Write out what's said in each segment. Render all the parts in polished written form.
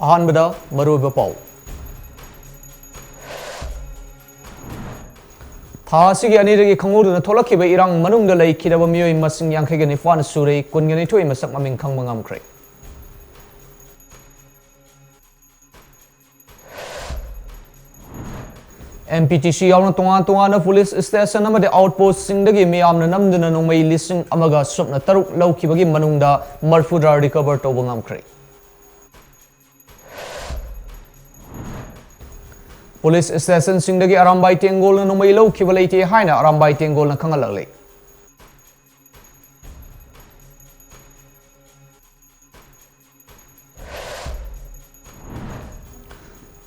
ꯑꯍꯥꯟꯕꯗ ꯃꯔꯨꯑꯣꯏꯕ ꯄꯥꯎ ꯊꯥ ꯑꯁꯤꯒꯤ ꯑꯅꯤꯗꯒꯤ ꯈꯪꯍꯧꯗꯅ ꯊꯣꯛꯂꯛꯈꯤꯕ ꯏꯔꯥꯡ ꯃꯅꯨꯡꯗ ꯂꯩꯈꯤꯗꯕ ꯃꯤꯑꯣꯏ ꯃꯁꯤꯡ 59 ꯁꯨꯔꯦ 12 ꯃꯁꯛ ꯃꯃꯤꯡ ꯈꯪꯕ ꯉꯝꯈ꯭ꯔꯦ MPTC यावना तोंगान पुलिस स्टेशन अमदे आउटपोस्ट सिंगदगी मियामना नमदना नोंमई लिसिंग अमगा सुपना तरुक लौखिबगी मनुंगदा मरफुदा रिकवर तौबा ngamkhre पुलिस स्टेशन सिंगदगी अरामबाई टेंगोलना नोंमई लौखिबा लेite हाइना अरामबाई टेंगोलना खंगलले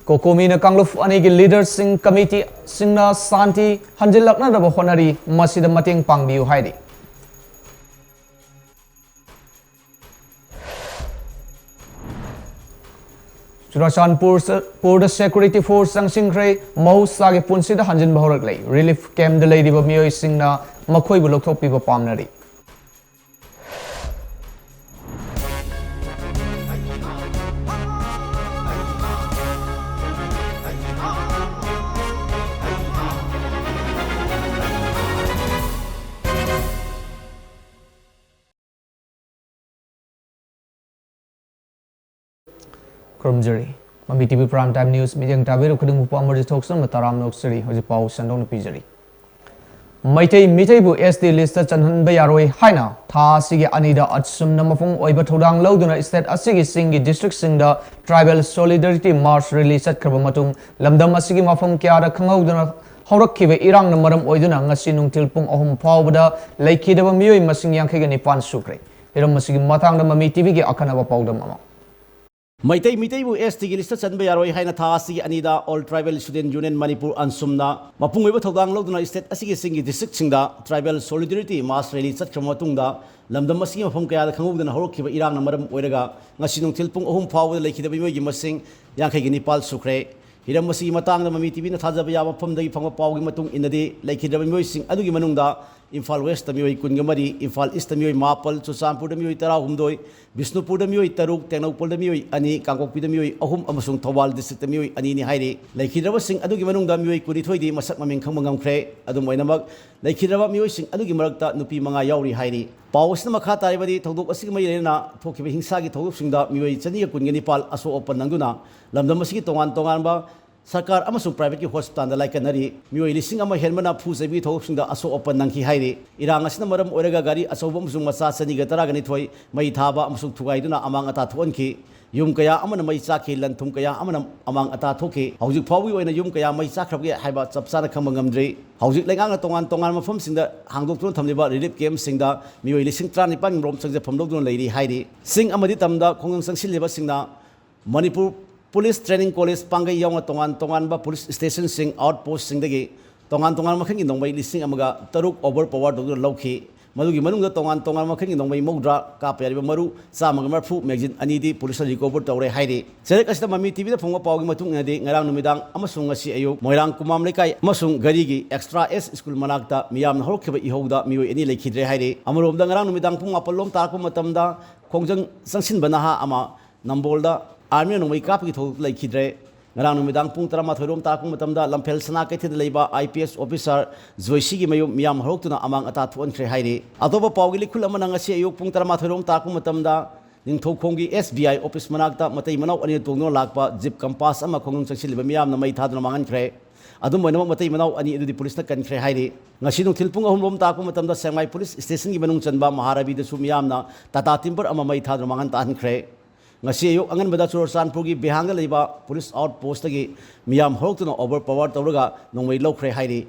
कोकोमीना कांगलुफ अनेगी लीडर सिंग कमिटी सिंगना शांति हंजिलकनदब होनरी मसिदा मतेंग पांगबियु हाइदि चुराचानपुर सिक्योरिटी फोर्स संसिंग्रे मौसागे पुनसिदा हंजिन बहरकले रिलीफ कैम्प द लेदिबा मियोय सिंगना मखोयबु लौथोकपिबा पामनरी Krumjari MAMI TV Prime Time News Mijang Tabiru Kudung Upa AMARJIT THOKCHOM Taram Noksari Hoji Pau Sandong Pijari Maitai bu SD list chanhan bayaroi haina tha sigi anida atsum namafung oiba thodang lauduna state asigi singi district singda tribal solidarity march release atkraba matung lamdam asigi mafum kyara khangauduna haurakhibe irang na maram oiduna ngasi nungtil pung ahum phawbada laikhidaba miyoi masing 59 sukre iram masigi matangda MAMI TV gi akhanaba pawdam ama Maitai bu ST gi list chanba yaroi haina tha asigi anida all tribal student union Manipur ansumna mapung oiba thodang lauduna state asigi singi district singda tribal solidarity mass rally chatkhrama matungda lamdam asigi mafum kaya da khanguduna horokhiba irang na maram oiraga ngasi nungthil pung ahum phawda laikhidaba miyoi gi masing 59 sukre hiram asigi matangda MAMI TV na thajaba ya mafumdagi phangba pawgi matung inadi laikhidaba miyoi sing adugi manungda Imphal West Tamiyoi Kungamari, Imphal East Tamiyoi Mapal, Chusanpur Tamiyoi Tarahumdoi, Bishnupur Tamiyoi Taruk, Tengnopol Tamiyoi Ani, Kangkokpi Tamiyoi Ahum Amasung Thawal District Tamiyoi Ani ni hairi. Laikhidraba sing adugi manungda miyoi kunithoidi masak maming khangma ngamkhre. Adum oinamak laikhidraba miyoi sing adugi marakta nupi manga yauri hairi. Pawsna makha taribadi thodok asigi mai lena thokhiba hingsagi thodok singda miyoi chaniga kunganipal aso open nangduna lamdam asigi tongan ba Sarkar amasung private ki hospital da laikanari miyoi lising ama hermana phusebi thosingda aso open nangki hairi irang asina maram oraga gari asoba amasung macha sani ga tara gani thoi mai thaba amasung thugaiduna amang ata thonki yum kaya amana mai chakhi lanthum kaya amana amang ata thoki hojik phawi oina yum kaya mai chakhrabge haiba chapsana khamba ngamdri hojik lengang tongan mafam singda hangdok tun thamliba relief camp singda miyoi lising 39 rom changje phamdok dun leiri hairi sing amadi tamda khongang sangsileba singna Manipur Police Training College Pangai Yong tongan ba police station sing outpost sing dagi tongan makhangi nongbai lising amaga taruk overpower dog lawki madugi manungda tongan makhangi nongbai mogdra ka payari maru samaga marfu magazine ani di police recover tawre hairi serek asita MAMI TV da phongwa pawgi matung ngadi ngarang numidang amasung ngasi ayu moirang kumam lekai amasung gari gi extra S school manakta miyam horokhiba ihouda miyoi ani lekhidre hairi amromda ngarang numidang phung apalom tarko matamda khongjang sangsin banaha ama nambolda Army nungmai kapgi thok laikhidre ngarang numidang pung 13 rom takung matamda lamphel sana kaithid leiba IPS officer Joysi gi mayum miyam horoktuna amang ata thon khre hairi atoba pawgi likhul amana ngasi ayuk pung 13 rom takung matamda ningthokkhonggi SBI office manakta matai manau ani tongno lakpa jeep compass ama khongung changsilba miyam na mai thaduna mangan khre adum moinam matai manau ani edudi police na kan khre hairi ngasi nungthil pung ahum rom takung matamda Sengmai police station gi manung chanba Maharabi da su miyam na Tata Timber ama mai thaduna mangan tan khre ngasi ayuk angan bada Churachandpur gi behanga leiba police outpost gi miyam horokuna overpower tawraga nongmai lokre hairi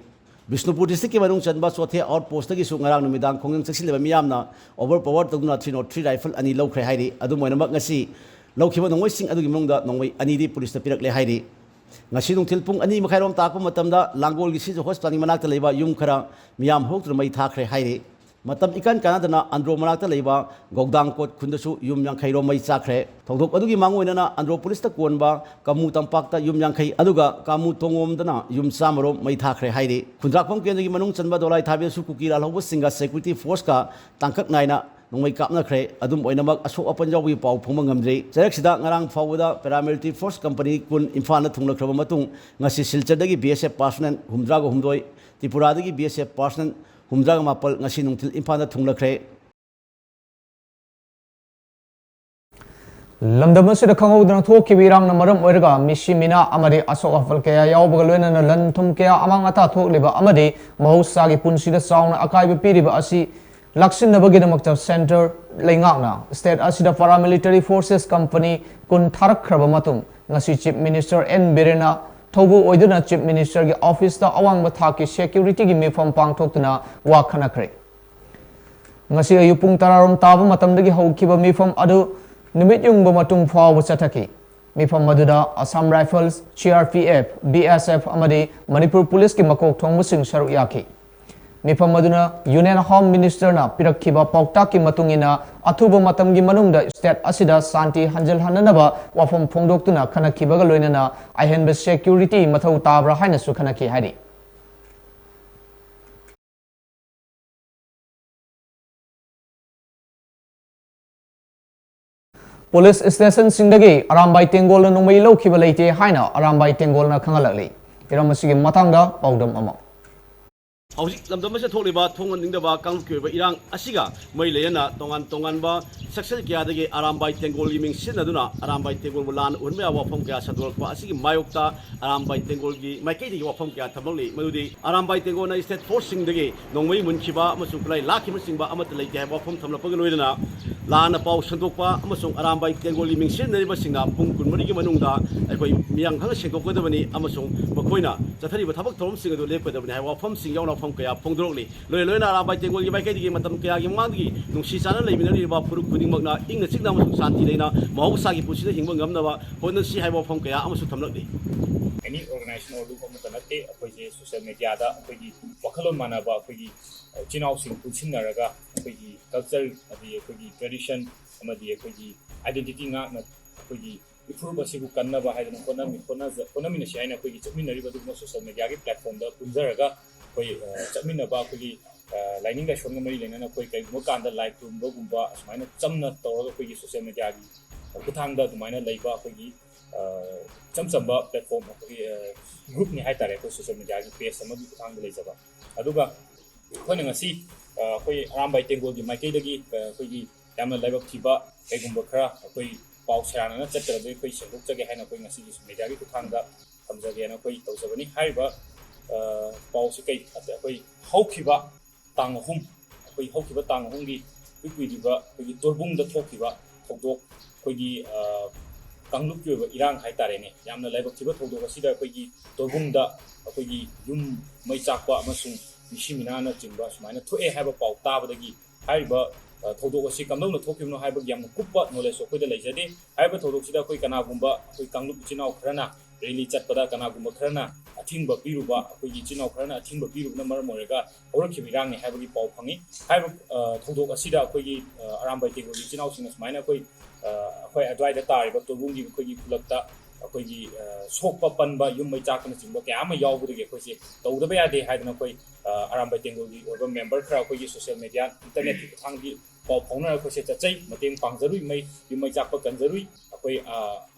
Bishnupur district ki manung chanba chothe outpost gi su ngarang numidang khongang chaksileba miyam na overpower tawduna 303 rifle ani lokre hairi adu moinamak ngasi lokhiba nongmai sing adugi manungda nongmai ani di police na pirakle hairi ngasi nungthil pung ani makhairom takpa matamda Langol gi si hospital ni manakta leiba yum khara miyam horokuna mai thakre hairi matam ikan kanadana andro manakta leiba Gogdang kot khundasu yum yankhai ro mai chakre thodok adugi mangoinana andro police ta konba kamu tampakta yum yankhai aduga kamu tongomdana yum samaro mai thakre hairi khundrakpham kendagi manung chanba dolai thabe su kukira lobo singa security force ka tangkak naina nongmai kapna khre adum oinamak asok apan jawi pau phoma ngamdri jarak sida ngarang fawda paramilitary force company kun imphal na thunglakraba matung ngasi silchar dagi BSF personnel humdraga humdoi Tripura dagi BSF personnel humdraga mapal ngasi nungthil imphal na thunglakre lamdam asida khangudna thokki birang na maram oiraga mishimina amadi asok afal kaya yawbaga loinana lan thum kaya amang ata thokliba amadi mahusagi punsida sauna akaiba piriba asi laksinabagidamakta center leingakna state asida paramilitary forces company kun tharakhraba matung ngasi chief minister N Birena thobu oiduna chief minister gi office ta awangba thaki security gi mifam pangthoktuna wa khanakre ngasi ayupung tararom taba matamdagi haukiba mifam adu Nimit yung bumatung fawa sa taki. Mifam maduda Assam Rifles, CRPF, BSF amadi Manipur Police ki makok thong musing sharu yaki. Mifam maduna Union Home Minister na pirakhiba paukta ki matungina athuba matam gi manungda state asida santi hanjal hananaba wafam phongdoktuna khanakhiba ga loinana ahenba security mathau tabra haina su khanaki hari. Police station sindagi Arambai Tengol na numay lau kibalite haina Arambai Tengol na kangalali. Iram masigi matangda paudam ama. Hauzik lamdam sa tholiba thongan ningdaba kangkyba irang asiga mai leyana tongan ba saksel kya dagi Arambai Tengol gi ming sinaduna Arambai Tengol bulan unme wafam kya sadolpa asigi mayokta Arambai Tengol gi maikei gi wafam kya thamali madudi Arambai Tengol na state force singdagi nongmai munchiba amasung plai lakhi musingba amat leite wafam thamlapag loidana lana pau sandokpa amasung Arambai Tengol gi ming sinariba singna pung kunmari gi manungda aikoi miyang hang sengdokkodabani amasung makoina chathariba thabak thorom sing adu lepkodabani hai wafam sing yauna kaya pongdrokli loina Arambai Tengol gi maikei gi matam kaya gi manggi nungsi sana leiminari ba puruk kuding magna ingna chikna amasung santi leina mahausa gi pusida hingba ngamnaba honna si hai wafam kaya amasung thamlakli any organization or look on the akogi social media da akogi wakhalon manaba akogi chinau sing puchinaraga akogi culture adi akogi tradition amadi akogi identity nga akogi improve asibu kannaba haidana konami na shaina akogi chapminari badu social media gi platform da punjaraga koi chapminaba akogi lining da shonga mari lena koi kai mo kanda like room do gumba asmaina chamna tawra akogi social media gi kuthangda dumaina laiba akogi chamchamba platform group ni hai tare ko social media gi page sama gi kuthang lei jaba aduga khoi ngasi khoi Arambai Tengol gi maikei dagi khoi gi yamna laibak thiba kaigumba khara khoi pau sarana na chatra dei khoi sendok jage haina khoi ngasi gi media gi kuthang da tamjage na khoi tawjabani haiba pau si kai khoi haukiba tang hum khoi haukiba tang hum gi kuidiba khoi gi torbung da thokiba thokdok khoi gi Kangluk yuwa irang hai tare ne yamna laibak thiba thodo asida akoigi torbungda akoigi yum mai chakpa amasung mishimina na chingba sumaina thoe haiba pau tabadagi haiba thodo asi kamdong thokimno haiba yamna kuppa knowledge akoida leijade haiba thodo sida akoi kana gumba akoi kangluk chinau khrana rally chatpada kana gumba khrana athingba piruba akoigi chinau khrana athingba pirubna maram orega horakhibi irang ne haibagi pau phangi haiba thodo asida akoigi Arambai Tengol chinau sing sumaina akoi akhoi adwaida tariba tobungi akhoi kulakta akhoi sokpa panba yummai chakna chingba kya ama yawbudagi akhoi tawdaba yade haidana akhoi Arambai Tengol gi orba member khara akhoi social media internet ki thanggi paw phongna akhoi se chachai mateng pangjarui mai yummai chakpa kanjarui akhoi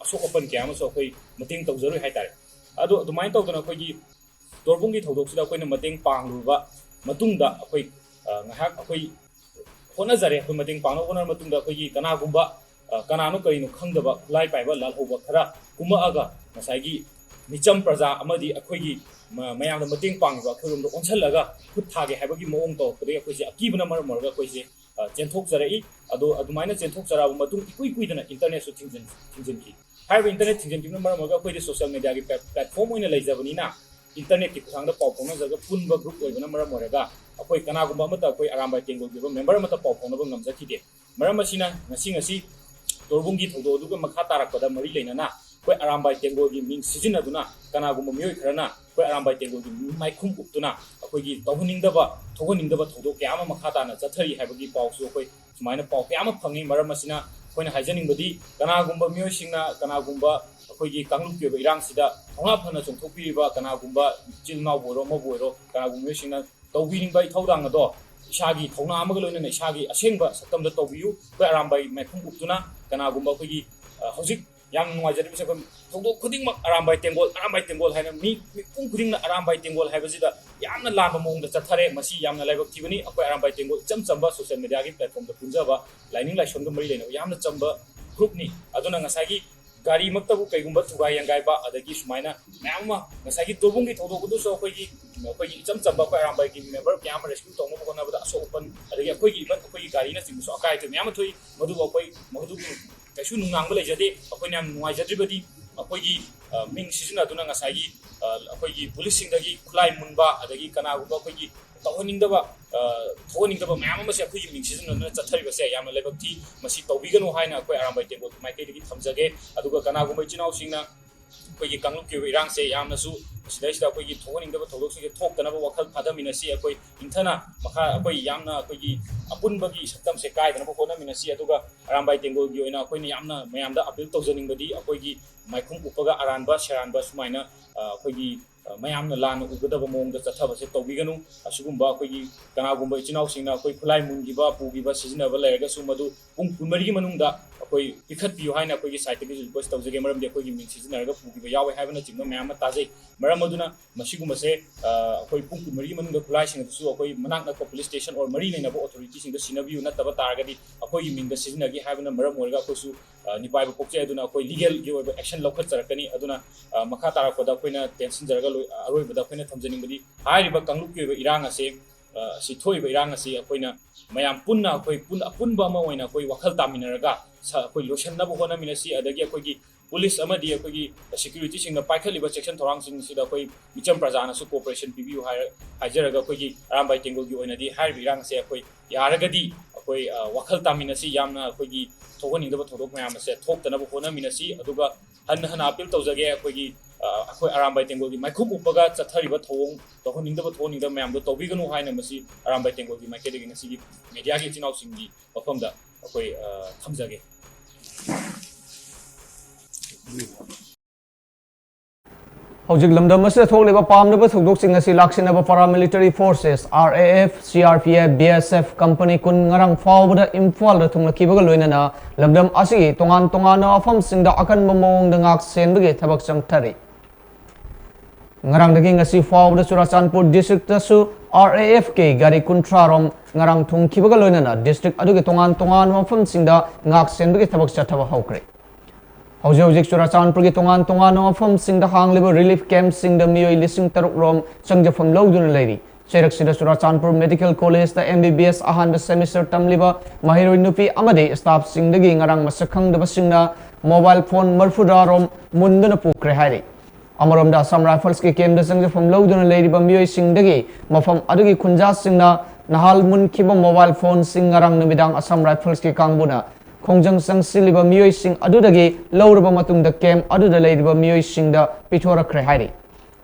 asokapan kya ama so akhoi mateng tawjarui haitare adu dumai tawdana akhoi gi torbungi thodok sida akhoi na mateng pangluba matungda akhoi ngahak akhoi hona jare akhoi mateng pangno hona matungda akhoi gi kana gumba kanano karino khangdaba lai paiba lalhoba khara kumaaga masagi micham praja amadi akhoigi mayamda mating pangba khurumdo onchalaga khut thage haibagi moong to kode akhoisi akibna marga akhoisi chenthok jarai ado adumaina chenthok jarabu matung ikuidana internet su thingjen ki haiba internet thingjen ki marga akhoidi social media gi platform oina leijabani na internet ki khangda pau phona jaga punba group oibana marga akhoi kanagumba amata akhoi Arambai Tengol gi member amata pau phona ba ngamjakide maramasina ngasi torbungi thodo duga makha tarakpada mari leinana koi Arambai Tengol gi ming sijinaduna kanagumba mioi kharana koi Arambai Tengol gi maikhum uptuna akoi gi tawhuningdaba thodo kyama makha tana chathari haibagi pawsu koi sumaina paw kyama phangi maramasina koina haijaningbadi kanagumba mioi singna kanagumba akoi gi kangluk yoba irang sida thonga phana chongthokpiriba kanagumba chilnau boro mo boiro kanagumba mioi singna tawbining bai thodang ado इसागी थौना अमग लोइनना इसागी असेंबा सतमदा तौबियु अखोय Arambai मैखुम उक्तुना कनागुम्बा अखोयगी हौजिक याम नुवाइजरबि सखम थौदोक खुदिंगमक अरामबाई तेंगोल हाइना मी मिपुम खुदिंगना अरामबाई तेंगोल हाइबजिदा यामना लांबा मोंगदा चथरे मसी यामना लाइबक थिबनी अखोय अरामबाई तेंगोल चम Chamba social media की platform दा पुंजाबा lining लाइसोंग मरी लेना यामना चंबा ग्रुपनी अदुना ngसागी गाड़ी मक्तबु कैगुम्बा थुगाई यंगाइबा अदगी सुमाइना ma'am ngसागी तोबुंगी थौदोकदु सो अखोयगी चम चंबा अखोय अरामबाई की member क्याम rescue तौनो कोनाबदा असो open अदगी अखोयगी even अखोयगी गाड़ी ना चिंगसो अकाय तो मैम थोई मधु अखोय मधु कैसु नुंगांग लेजदे अखोय नाम नुवाइजद्रिबदी अखोयगी मिंग सिजनदुना ngसागी अखोयगी पुलिस सिंगदगी खुलाई मुनबा अदगी कनागुम्बा अखोयगी थोनिंगदबा मैम मसे अखोयगी मिंग सिजनदुना चथरिबसे यामना लेबक थी मसी तौबिगनु हाइना अखोय अरामबाई तेंगोल माइकेदगी थमजगे अदुगा कनागुम्बा चिनाव सिंगना अखोयगी कांगलुक की इरांगसे यामनासु सिदाइसदा अखोयगी थोनिंगदबा थौदोकसिंगे थोक्तनबा वखल फादमिनसी अखोय इंथना मखा अखोय यामना अखोयगी अपुनबगी सत्तमसे कायदनबा होनमिनसी अदुगा अरामबाई तेंगोलगी ओइना अखोयनी यामना मयामदा अपील तौजनिंगबदी अखोयगी माइखुम उपगा अरानबा सेरानबा सुमाइना अखोयगी मयामना लान उगदबा मोंगदा चथबसे तौबिगनु असुगुम्बा अखोयगी कनागुम्बा इचिनावसिंगना अखोय खुलाई मुनगिबा पुगिबा सिजनबा लेरगसु मदु पुंग कुनमरिगी मनुंगदा अखोय पिखतबियु हाइना अखोयगी साइटगी रिक्वेस्ट तौजगे मरमदि अखोयगी मिंग सिजनरगा पुगिबा यावे हाइबना चिंगबा मयामना ताजै मरम अदुना मसिगुम्बसे अखोय पुंग कुनमरिगी मनुंगदा खुलाइसिंगदसु अखोय मनाक नक पुलिस स्टेशन और मरी लेनबा ऑथोरिटी सिंगदा सिनबियु नतबा तारगदी अखोयगी मिंगदा सिजनगी हाइबना मरम ओरगा अखोयसु निपाइबा पोक्चे अदुना अखोय लीगल गी ओइबा एक्शन लौखतजरकनी अदुना मखा तारकदा अखोयना टेंशन जरगा अरोइबदा अखोयना थमजनिंगबदी हाइरिबा कांगलुक ओइबा इरांग असे सि थोइबा इरांग असे अखोयना मयाम पुन्ना अखोय अपुनबा अमा ओइना अखोय वखल तामिनरगा अखोय लोशननबा होनमिनसी अदगी अखोयगी पुलिस अमदी अखोयगी सिक्यूरिटी सिंगना पाइखलिबा सेक्शन थोरांग सिंग सिदा अखोय मिचम प्रजानासु कोऑपरेशन पिबियु हाइजरगा अखोयगी अरामबाई तेंगोलगी ओइनादी हाइरिबा इरांग असे अखोय यारगदी अखोय वखल तामिनसी यामना अखोयगी थोगनिंगदबा थोदोक मयाम असे थोक्तनबा होनमिनसी अदुगा हन अपील तौजगे अखोयगी अखोय अरामबाई तेंगोलगी माइखुम उपगा चथरिबा थोंग तोहनिंगदबा थोनिंगदा मयामदो तौबिगनु हाइना मसी अरामबाई तेंगोलगी माइकेदगी ngasi मीडिया की चिनावसिंगी मफमदा अखोय थमजगे हौजिक लमदम असिदा थोकलेबा पामनबा थौदोकसिंग असि लाक्सिनबा paramilitary forces RAF CRPF BSF company कुन ngarang फावबदा इम्फाल दा थुंगलखिबगा लोइनना लमदम असि तोंगान तोंगान अफमसिंगदा अकनबा मोंगदा ngak सेनबगे थबक चंगथरि ngarang dagi ngasi फावबदा चुराचानपुर डिस्ट्रिक्ट तसु RAF के गारी कुंट्रा रोम ngarang थुंगखिबगा लोइनना डिस्ट्रिक्ट अदुगे तोंगान तोंगान अफमसिंगदा ngak सेनबगे थबक चथबा हौक्रे हौजिक चुराचानपुर की तोंगान तोंगान मफम सिंह हांगलिबा रिलीफ कैंप सिंह मियोई लिसिंग तरुक रोम चंगजफम लौदुना लेरी चेरक सिदा चुराचानपुर मेडिकल कॉलेज दा MBBS अहान सेमिस्टर तमलिबा महिरोई नुपी अमदे स्टाफ सिंगदगी ngarang masakangdaba singna mobile phone मरफुदा रोम मुंदना पुक्रे हाइरे अमरोमदा असम राइफल्स के केंद्र चंगजफम लौदुना लेरीबा मियोई सिंगदगी मफम अदुगी खुंजा सिंगना नहाल मुनखिबा मोबाइल फोन सिंग ngarang numidag असम राइफल्स के कांगबुना खोंजंग संगसिलिबा मियोई सिंग अदुदगी लौरबा मतुंगदा कैम्प अदुदा लेरिबा मियोई सिंगदा पिथोरखरे हाइरे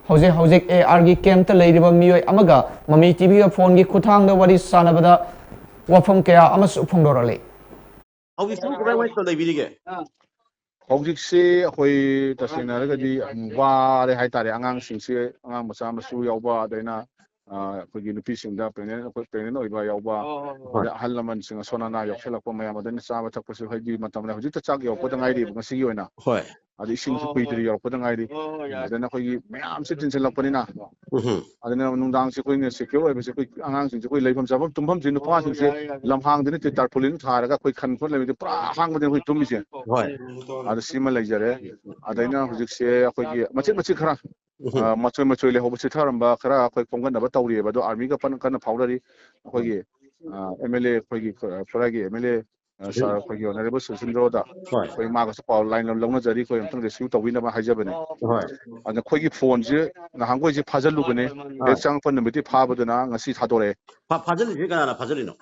हौजिक AR गी कैम्प ता लेरिबा मियोई अमगा ममी टीवी गा फोन गी खुथांगदा वारी सानबदा वफम कया अमसु फोंदोरले हौजिक सु कबाय वाइ तो लेबिरिगे हौजिकसे अखोई तसेंगनारगदी वारे हाइतारे आंगांसिंगसे आंगां मचा मसु यावबा अदैना अखोई नुपीसिंगदा प्रेग्नेंट ओइबा यावबा अहल लमनसिंग सोनाना यावसेलकपा मयाम अदैना चाबा थकपसु हजि मतमना हौजिकता चाक यावपदा गाइरि ngasigi ओइना होय अदि इसिंगसु कुइद्रि यावपदा गाइरि अदैना अखोई मयामसे तिनसेलकपनिना अदैना नुंदांगसे अखोई सिक्योर ओइबसे अखोई आंगांसिंगसे अखोई लेफम चाबम तुमफम जिन नुपासिंगसे लमहांगदिना ते टारपुलिन थारगा अखोई खनफोर लेबिदि पुरा हांगबदिन अखोई तुमिसे होय अद सिमा लैजरे अदैना हौजिकसे अखोई मचिक खरा मचोय लेहौबसे थारंबा खरा अखोई पोंगनबा तौरिएबा दो आर्मी का पन कन फाउडरी अखोई MLA अखोई फरागी MLA सर अखोई ऑनरेबल सुसिंद्रोदा अखोई मागस पाउ लाइन लौना जरी अखोई अमतंग रेस्क्यू तौबिनबा हाइजबने होय अद अखोई फोन जे नहांगोइजे फाजलुबने एक चांगपन नमिति फाबदना ngasi थादोरे फाजलिजे कनाना फाजलिनो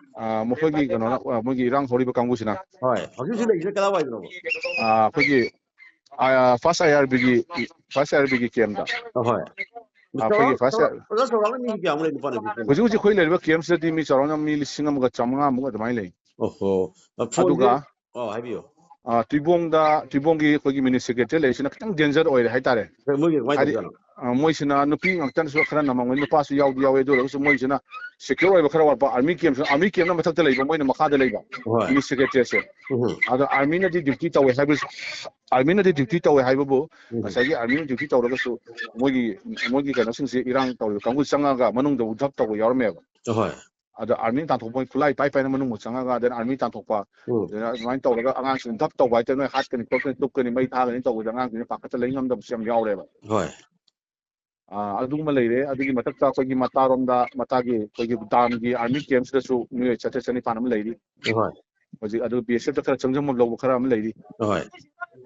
मखोगी कनोना मोगी रांग होरिबा कांगुसिना होय हौजिकसे लेइजे कला वाइनो अखोगी फर्स्ट IRB की केमदा होय अखोगी फर्स्ट ओजा सोरांग नि क्या हमले निपाने हुजु खोइ लेरबा केमसदि मी चराउना मी 1500 मुग अदमाइ लेइ ओहो अदुगा हाइबियो तुइबोंगी अखोगी मिनि सेक्रेटरी लेसिना खितंग डेंजर ओइरे हाइतारे मोगी वाइनो moisina nupi ngaktan su khara namang nu pa su yaw yaw do su moisina secure ba khara wa army camp na mathak lei ba moina makha da lei ba ni secretary se ada army na di duty tawe haibu army na di duty tawe haibu bo asagi army na duty taw su mogi kana sing se irang taw kangu sanga ga manung da udhak taw yaw me ba ada army tan thok boy kulai pai pai na manung sanga ga den army tan thok pa main taw ga angang sin dhak taw bai te noi hat kan ko tuk kan mai tha ga ni taw ga angang ni pa ka lei ngam da sem yaw le ba aduguma leire adugi matakta kogi mataronda matagi kogi damgi army camps da su new chate chani panam leiri hoji adu bsf ta changjam lo khara am leiri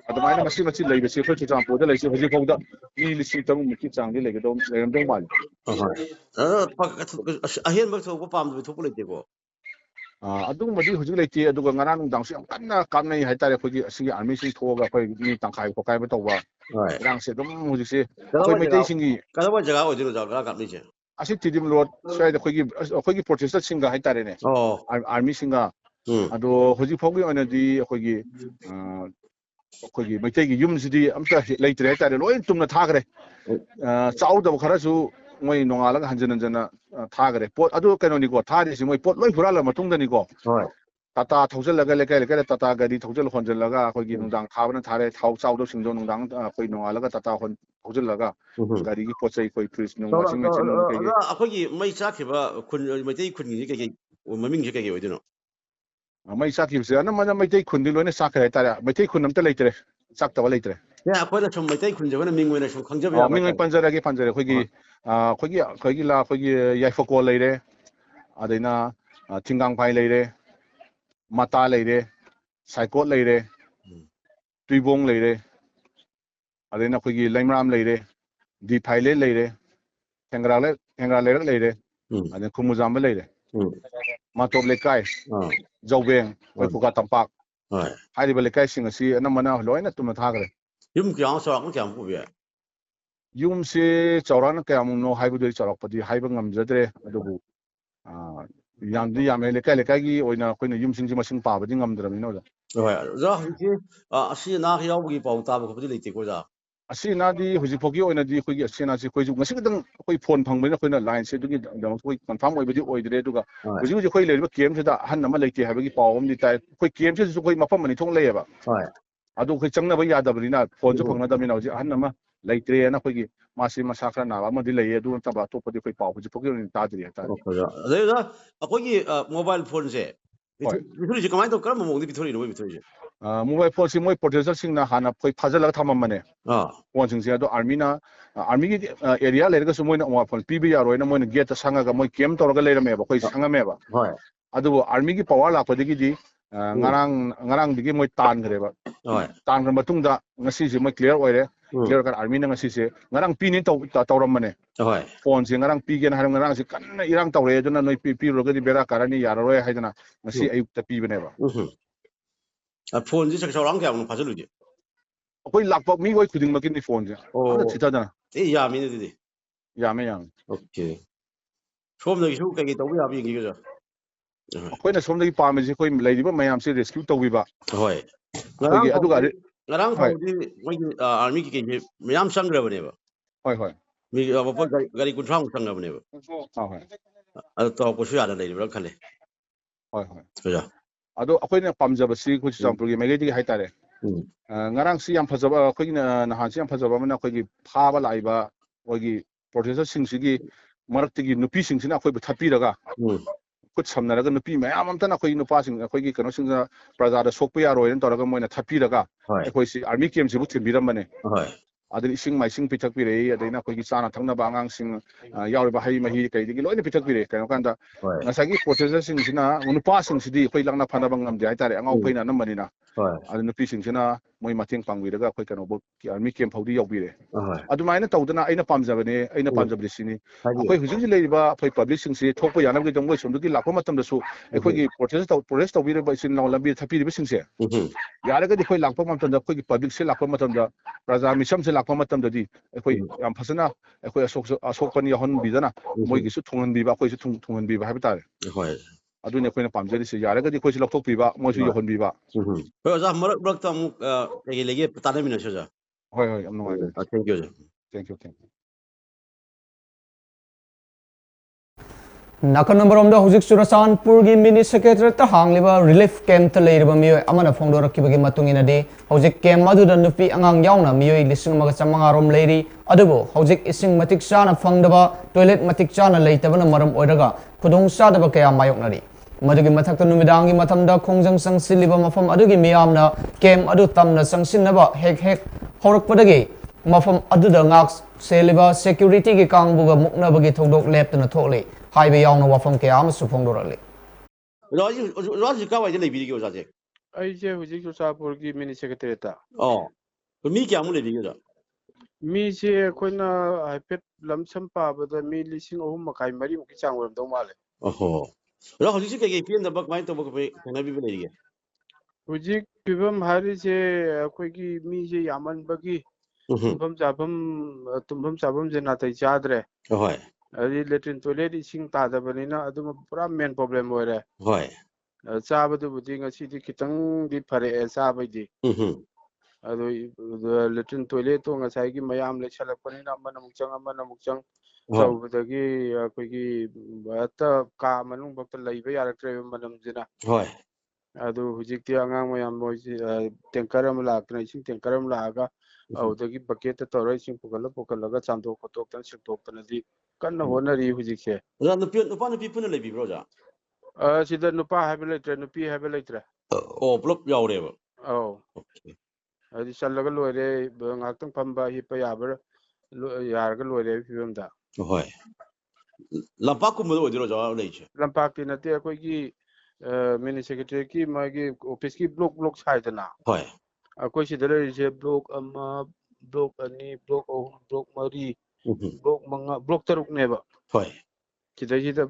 adu maina masi masi leibe se khoi cham po da leisi hoji fogda ni lisi tam miki changdi lege do legam do mal ahen bak thok pam du thok lei ko aduguma di hoji leiti aduga ngarang dang su yam kanna kamnai haitare khogi asigi army sing thoga khoi ni tangkai ko kai ba tawba rang se dum hoji se khoi meitei singi kada jaga odino jaga ka ni je asi tidim lot sai da khogi protester singa haitare ne army singa ado hoji fogi ona di khogi meitei gi yum sidi amta leitre haitare loi tumna thagre chau da khara su moi nongala ga hanjan hanjana thagre pot adu kano ni ko thari si moi pot loi phurala matung da ni ko tata thojal laga lekai tata gari thojal khonjal laga khogi nungdang thabana thare thau chau do singdo nungdang khoi nongala ga tata khon thojal laga gari gi pochai khoi fridge nung washing machine nung ke akhoi mai cha khiba khun meitei khun ni ke maming je ke odino mai sa ki se na mana meitei khun di loina sa khare tare meitei khun amta leitre sak ta leitre ya akhoi da chum meitei khun je na ming wena chum khangjab ya ming panjara khogi la khogi yaifoko leire adaina thingang phai leire mata leire saikot leire tuibong leire adaina khogi laimram leire di phaile leire hengra leire leire adaina khumujam leire matop lekai jawbeng khoi puka tampak hai ba lekai sing asi anamana loina tumna thagre yum kyang so kyang pu be yum se chawran kayam no haibu dei charak padi haiba ngam jadre adubu yamdi yame lekai gi oina koina yum sing masing pa badi ngam dram no za ji asi na yaw gi pau ta ba ko leite ko za asi na di huji phogi oina di khoi asi na si khoi ju ngasi dang khoi phone phang na khoina line se dugi dang khoi confirm oi badi oi dire duga huji khoi le ba kem se da han na ma leite haibagi pawam di tai khoi kem se su khoi mafam mani thong lei ba adu khoi changna ba yada bari na phone ju phangna da mi na huji han na ma leitre na khoi gi masi masa khra na ba ma di lei adu ta ba to padi khoi paw huji phogi ni ta diri ta ade da akhoi gi mobile phone se bituri ji kamai to karam mo di bituri no bituri ji mobile phone si moi protester sing na hana khoi phajal ga thamam mane phone sing se ado army gi area le ga su moi na mobile phone pb ya roi na moi na gate sanga ga moi kem to ga le me ba khoi sanga me ba adu army gi power la padi gi di ngarang digi moi tan gre ba tan ga matung da ngasi si moi clear oire clear kan army na ngasi se ngarang pi ni tawram mane phone si ngarang pi gen harang ngarang si kan irang tawre jona noi pi ro ga di bera karani yar roi haidana ngasi ayuk ta pi bane ba phone ji chawrang kya no phajal ji koi lakpa mi koi khuding makin ni phone ja ada chita dana ya mi ni di yame okay som da su kai to ya bi gi ga koi na som da pa me ji koi lei ba mayam se rescue to wi ba hoi koi adu ga ngarang phau di moi army ki ke mayam sang ra bane ba hoi mi ba gari kun thang sang ra bane ba adu to ko su ya da lei ba khale hoi ja ado akoi na pamjaba si khu champur gi mege di haitare ngarang si yam phajaba khoi na han si yam phajaba mana khoi gi phaba laiba khoi gi protester sing si gi marak ti gi nupi sing sina khoi ba thapi raga khut samna raga nupi mayam am tana khoi nupa sing khoi gi kano sing praja da sokpa ya roi tor raga moina thapi raga khoi si army camp si bu thim biram mane adin ising mai sing pitak pire adina khoi gi chana thangna ba ngang sing yauri ba hai mahi kai digi loina pitak pire kano kanda ngasagi protester sing sina nupa sing sidi khoi langna phana bangam jai tare angau phaina namani na adin nupi sing sina moi mating pangwi raga khoi kano bo ki army camp phodi yaubire adumaina tawdana aina pamjabane aina pamjabri sini khoi hujing ji leiba phoi public sing si thokpa yanam gi dongoi somdugi lakpa matam da su khoi gi protest tawbire ba sin law lambi thapi ri sing se yaraga di khoi lakpa matam da khoi gi public se lakpa matam da praja misam se lakpa matam da di khoi yam phasana khoi asok pani hon bidana moi gi su thongan bi ba khoi su thongan bi ba ha bitare adune khoi na pamjari se yaraga di khoi su lakthok bi ba moi su yohon bi ba ho za marak tam ke lege patane mina sho ja hoi am no thank you thank you Nakan Nambaramda Hujik Surasanpurgi Mini Secretary Hangliba Relief Camp Talayba Mio Amana Fondora Kibagi Matungina Day, Hojik Cam Madu than the Pi Angang Yauna, Mio listening Magasamangarom lady, Adubo, Hojik Ising Matik Shana Fangdaba, Toilet Matik Chana later than a Maram Odaga, Kudong Sadabakaya Mayonari. Madugi Matak Numidangi Matamda Kongjang Sang Silibama from Adugi Miamna, Cam Adutamna Sang Sinaba, Hek Horak Padagi, Mafam Aduda Nax, Seliba, Security Kangbuga Mukna Bagi Todok left in a totally. Highway yauna wafam kaya ama supongdorali. Raji kawa jale video jaje. ꯑꯩꯁꯦ ꯍꯧꯖꯤꯛ ꯆꯨꯔꯆꯥꯟꯄꯨꯔꯒꯤ ꯃꯤꯅꯤ ꯁꯦꯀ꯭ꯔꯦꯇꯔꯤꯌꯦꯠꯇ Oh. Mi kya mule video. ꯃꯤꯁꯦ ꯑꯩꯈꯣꯏꯅ ꯍꯥꯏꯐꯦꯠ ꯂꯝꯁꯝ ꯄꯥꯕꯗ ꯃꯤ 3,500-4,000 ꯆꯥꯡ ꯑꯣꯏꯔꯝꯗꯧ ꯃꯥꯜꯂꯦ Oh. Ra hojik kay pien da bak mai to bak pe kana bi bele dige. ꯍꯧꯖꯤꯛ ꯐꯤꯕꯝ ꯍꯥꯏꯔꯤꯁꯦ ꯑꯩꯈꯣꯏꯒꯤ ꯃꯤꯁꯦ ꯌꯥꯝꯃꯟꯕꯒꯤ ꯇꯨꯝꯐꯝ ꯆꯥꯐꯝꯁꯦ ꯅꯥꯇꯩ ꯆꯥꯗ꯭ꯔꯦ Hoy. ꯑꯗꯩ ꯂꯦꯇ꯭ꯔꯤꯟ ꯇꯣꯏꯂꯦꯠ ꯏꯁꯤꯡ ꯇꯥꯗꯕꯅꯤꯅ ꯑꯗꯨꯃ ꯄꯨꯔꯥ ꯃꯦꯟ ꯄ꯭ꯔꯣꯕ꯭ꯂꯦꯝ ꯑꯣꯏꯔꯦ Hoy. ꯆꯥꯕꯗꯨꯕꯨꯗꯤ ꯉꯁꯤꯗꯤ ꯈꯤꯇꯪꯗꯤ ꯐꯔꯛꯑꯦ ꯆꯥꯕꯩꯗꯤ ꯑꯗꯣ ꯂꯦꯇ꯭ꯔꯤꯟ ꯇꯣꯏꯂꯦꯠꯇꯣ ꯉꯁꯥꯏꯒꯤ ꯃꯌꯥꯝ ꯂꯩꯁꯜꯂꯛꯄꯅꯤꯅ ꯑꯃꯅ ꯑꯃꯨꯛ ꯆꯪ ꯇꯧꯕꯗꯒꯤ ꯑꯩꯈꯣꯏꯒꯤ ꯍꯦꯛꯇ ꯀꯥ ꯃꯅꯨꯡꯐꯥꯎꯇ ꯂꯩꯕ ꯌꯥꯔꯛꯇ꯭ꯔꯦꯕ ꯃꯅꯝꯁꯤꯅ Hoy. ꯑꯗꯨ ꯍꯧꯖꯤꯛꯇꯤ ꯑꯉꯥꯡ ꯃꯌꯥꯝ ꯃꯣꯏꯁꯤ ꯇꯦꯡꯀꯔ ꯑꯃ ꯂꯥꯛꯇꯅ ꯏꯁꯤꯡ ꯇꯦꯡꯀꯔ ꯑꯃ ꯂꯥꯛꯑꯒ ꯑꯗꯨꯗꯒꯤ ꯕꯀꯦꯠꯇ ꯇꯧꯔꯒ ꯏꯁꯤꯡ ꯄꯨꯈꯠꯂꯒ ꯆꯥꯝꯊꯣꯛ ꯈꯣꯠꯇꯣꯛꯇꯅ ꯁꯦꯡꯇꯣꯛꯇꯅꯗꯤ ꯀꯟꯅ ꯍꯣꯠꯅꯔꯤ ꯍꯧꯖꯤꯛꯁꯦ Ra nupi puna le bi bro ja. ꯁꯤꯗ ꯅꯨꯄꯥ ꯍꯥꯏꯕ ꯂꯩꯇ꯭ꯔꯦ ꯅꯨꯄꯤ ꯍꯥꯏꯕ ꯂꯩꯇ꯭ꯔꯦ Oh, plop yaure ba. ꯑꯧ Okay. ꯍꯥꯏꯗꯤ ꯆꯜꯂꯒ ꯂꯣꯏꯔꯦ ꯉꯥꯏꯍꯥꯛꯇꯪ ꯐꯝꯕ ꯍꯤꯞꯄ ꯌꯥꯔꯒ ꯂꯣꯏꯔꯦ ꯐꯤꯕꯝꯗ Hoy. Lampa kumdo odiro ja leije. ꯂꯝꯄꯥꯛꯇꯤ ꯅꯠꯇꯦ ꯑꯩꯈꯣꯏꯒꯤ ꯃꯤꯅꯤ ꯁꯦꯀ꯭ꯔꯦꯇꯔꯤꯌꯦꯠꯀꯤ ꯃꯥꯒꯤ ꯑꯣꯐꯤꯁꯀꯤ ꯕ꯭ꯂꯣꯛ ꯁꯥꯏꯗꯅ Hoy. ꯑꯩꯈꯣꯏ ꯁꯤꯗ ꯂꯩꯔꯤꯁꯦ block 1 block 2 block 3 block 4 block 5 block 6ꯅꯦꯕ Hoy. ꯁꯤꯗꯩꯁꯤꯗ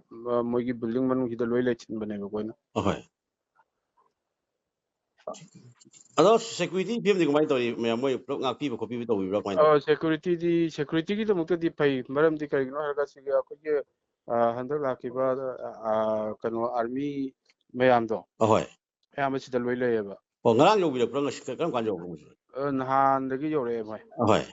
ꯃꯣꯏꯒꯤ ꯕꯤꯜꯗꯤꯡ ꯃꯅꯨꯡꯁꯤꯗ ꯂꯣꯏ ꯂꯩꯁꯤꯟꯕꯅꯦꯕ ꯑꯩꯈꯣꯏꯅ Hoy. Ado security film ni kumai tori me moy plop ngak pi ba kopi to bi bra kumai to. ꯁꯦꯀ꯭ꯌꯨꯔꯤꯇꯤꯒꯤꯗꯃꯛꯇꯗꯤ ꯐꯩ ꯃꯔꯝꯗꯤ ꯀꯔꯤꯒꯤꯅꯣ ꯍꯥꯏꯔꯒ ꯁꯤꯒꯤ ꯑꯩꯈꯣꯏꯒꯤ ꯍꯟꯗꯛ ꯂꯥꯛꯈꯤꯕ ꯀꯩꯅꯣ ꯑꯥꯔꯃꯤ ꯃꯌꯥꯝꯗꯣ Hoy. ꯑꯌꯥꯝꯕ ꯁꯤꯗ ꯂꯣꯏ ꯂꯩꯌꯦꯕ Oh, ngarang yo bi pro ngasi kam kan yo ko. ꯅꯍꯥꯟꯗꯒꯤ ꯌꯧꯔꯛꯑꯦ ꯃꯣꯏ Hoy.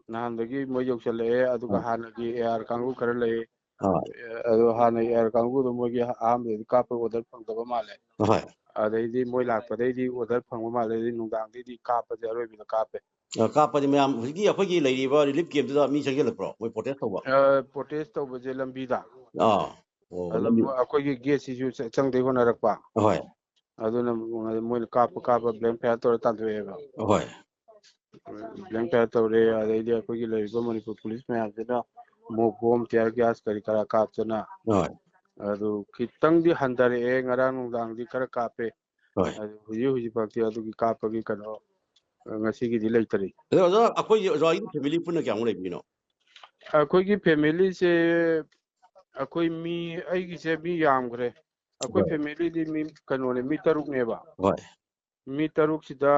ꯅꯍꯥꯟꯗꯒꯤ ꯃꯣꯏ ꯌꯧꯁꯜꯂꯛꯑꯦ ꯑꯗꯨꯒ ꯍꯥꯟꯅꯒꯤ AR ꯀꯥꯡꯕꯨ ꯈꯔ ꯂꯩ Hoy. ꯑꯗꯣ ꯍꯥꯟꯅ AR ꯀꯥꯡꯕꯨꯗꯣ ꯃꯣꯏꯒꯤ ꯑꯍꯥꯟꯕꯗꯗꯤ ꯀꯥꯞꯄ ꯑꯣꯔꯗꯔ ꯐꯪꯗꯕ ꯃꯥꯜꯂꯦ Hoy. ꯑꯗꯩꯗꯤ ꯃꯣꯏ ꯂꯥꯛꯄꯗꯩꯗꯤ ꯑꯣꯔꯗꯔ ꯐꯪꯕ ꯃꯥꯜꯂꯦ ꯅꯨꯡꯗꯥꯡꯗꯩꯗꯤ ꯀꯥꯞꯄꯁꯦ ꯑꯔꯣꯏꯕꯗ ꯀꯥꯞꯄꯦ Kapadi mayam hujiki akhoi leiriba relief camp da mi changelakro moi protest tawba. Protest ꯇꯧꯕꯁꯦ ꯂꯝꯕꯤꯗ Ah. Oh, ꯑꯗꯨ lambi. ꯑꯩꯈꯣꯏꯒꯤ ꯒꯦꯠꯁꯤꯁꯨ ꯆꯪꯗꯩ ꯍꯣꯠꯅꯔꯛꯄ Hoy. ꯑꯗꯨꯅ ꯃꯣꯏꯅ ꯀꯥꯞꯄ ꯕ꯭ꯂꯦꯡ ꯐꯥꯌꯔ ꯇꯧꯔ ꯇꯥꯟꯊꯣꯛꯑꯦꯕ Hoy. ꯕ꯭ꯂꯦꯡ ꯐꯥꯌꯔ ꯇꯧꯔꯦ ꯑꯗꯩꯗꯤ ꯑꯩꯈꯣꯏꯒꯤ ꯂꯩꯔꯤꯕ ꯃꯅꯤꯄꯨꯔ ꯄꯨꯂꯤꯁ ꯃꯌꯥꯝꯁꯤꯅ ꯃꯣꯛ ꯕꯣꯝ ꯇꯤꯌꯔ ꯒ꯭ꯌꯥꯁ ꯀꯔꯤ ꯀꯔꯥ ꯀꯥꯞꯇꯅ Hoy. ꯑꯗꯨ ꯈꯤꯇꯪꯗꯤ ꯍꯟꯊꯔꯛꯑꯦ ꯉꯔꯥꯡ ꯅꯨꯡꯗꯥꯡꯗꯤ ꯈꯔ ꯀꯥꯞꯄꯦ Hoy. ꯑꯗꯨ ꯍꯧꯖꯤꯛꯐꯥꯎꯇꯤ ꯑꯗꯨꯒꯤ ꯀꯥꯞꯄꯒꯤ ꯀꯩꯅꯣ ꯉꯁꯤꯒꯤꯗꯤ ꯂꯩꯇꯔꯤ Ado akhoi roi family puna kya ngule bino. ꯑꯩꯈꯣꯏꯒꯤ ꯐꯦꯃꯤꯂꯤꯁꯦ ꯑꯩꯈꯣꯏ ꯑꯩꯒꯤꯁꯦ ꯃꯤ ꯌꯥꯝꯈ꯭ರೆ ꯑꯩꯈꯣꯏ ꯐꯦꯃꯤꯂꯤꯗꯤ ꯃꯤ ꯀꯩꯅꯣꯅꯦ ꯃꯤ 3ꯅꯦꯕ Hoy. ꯃꯤ 3ꯁꯤꯗ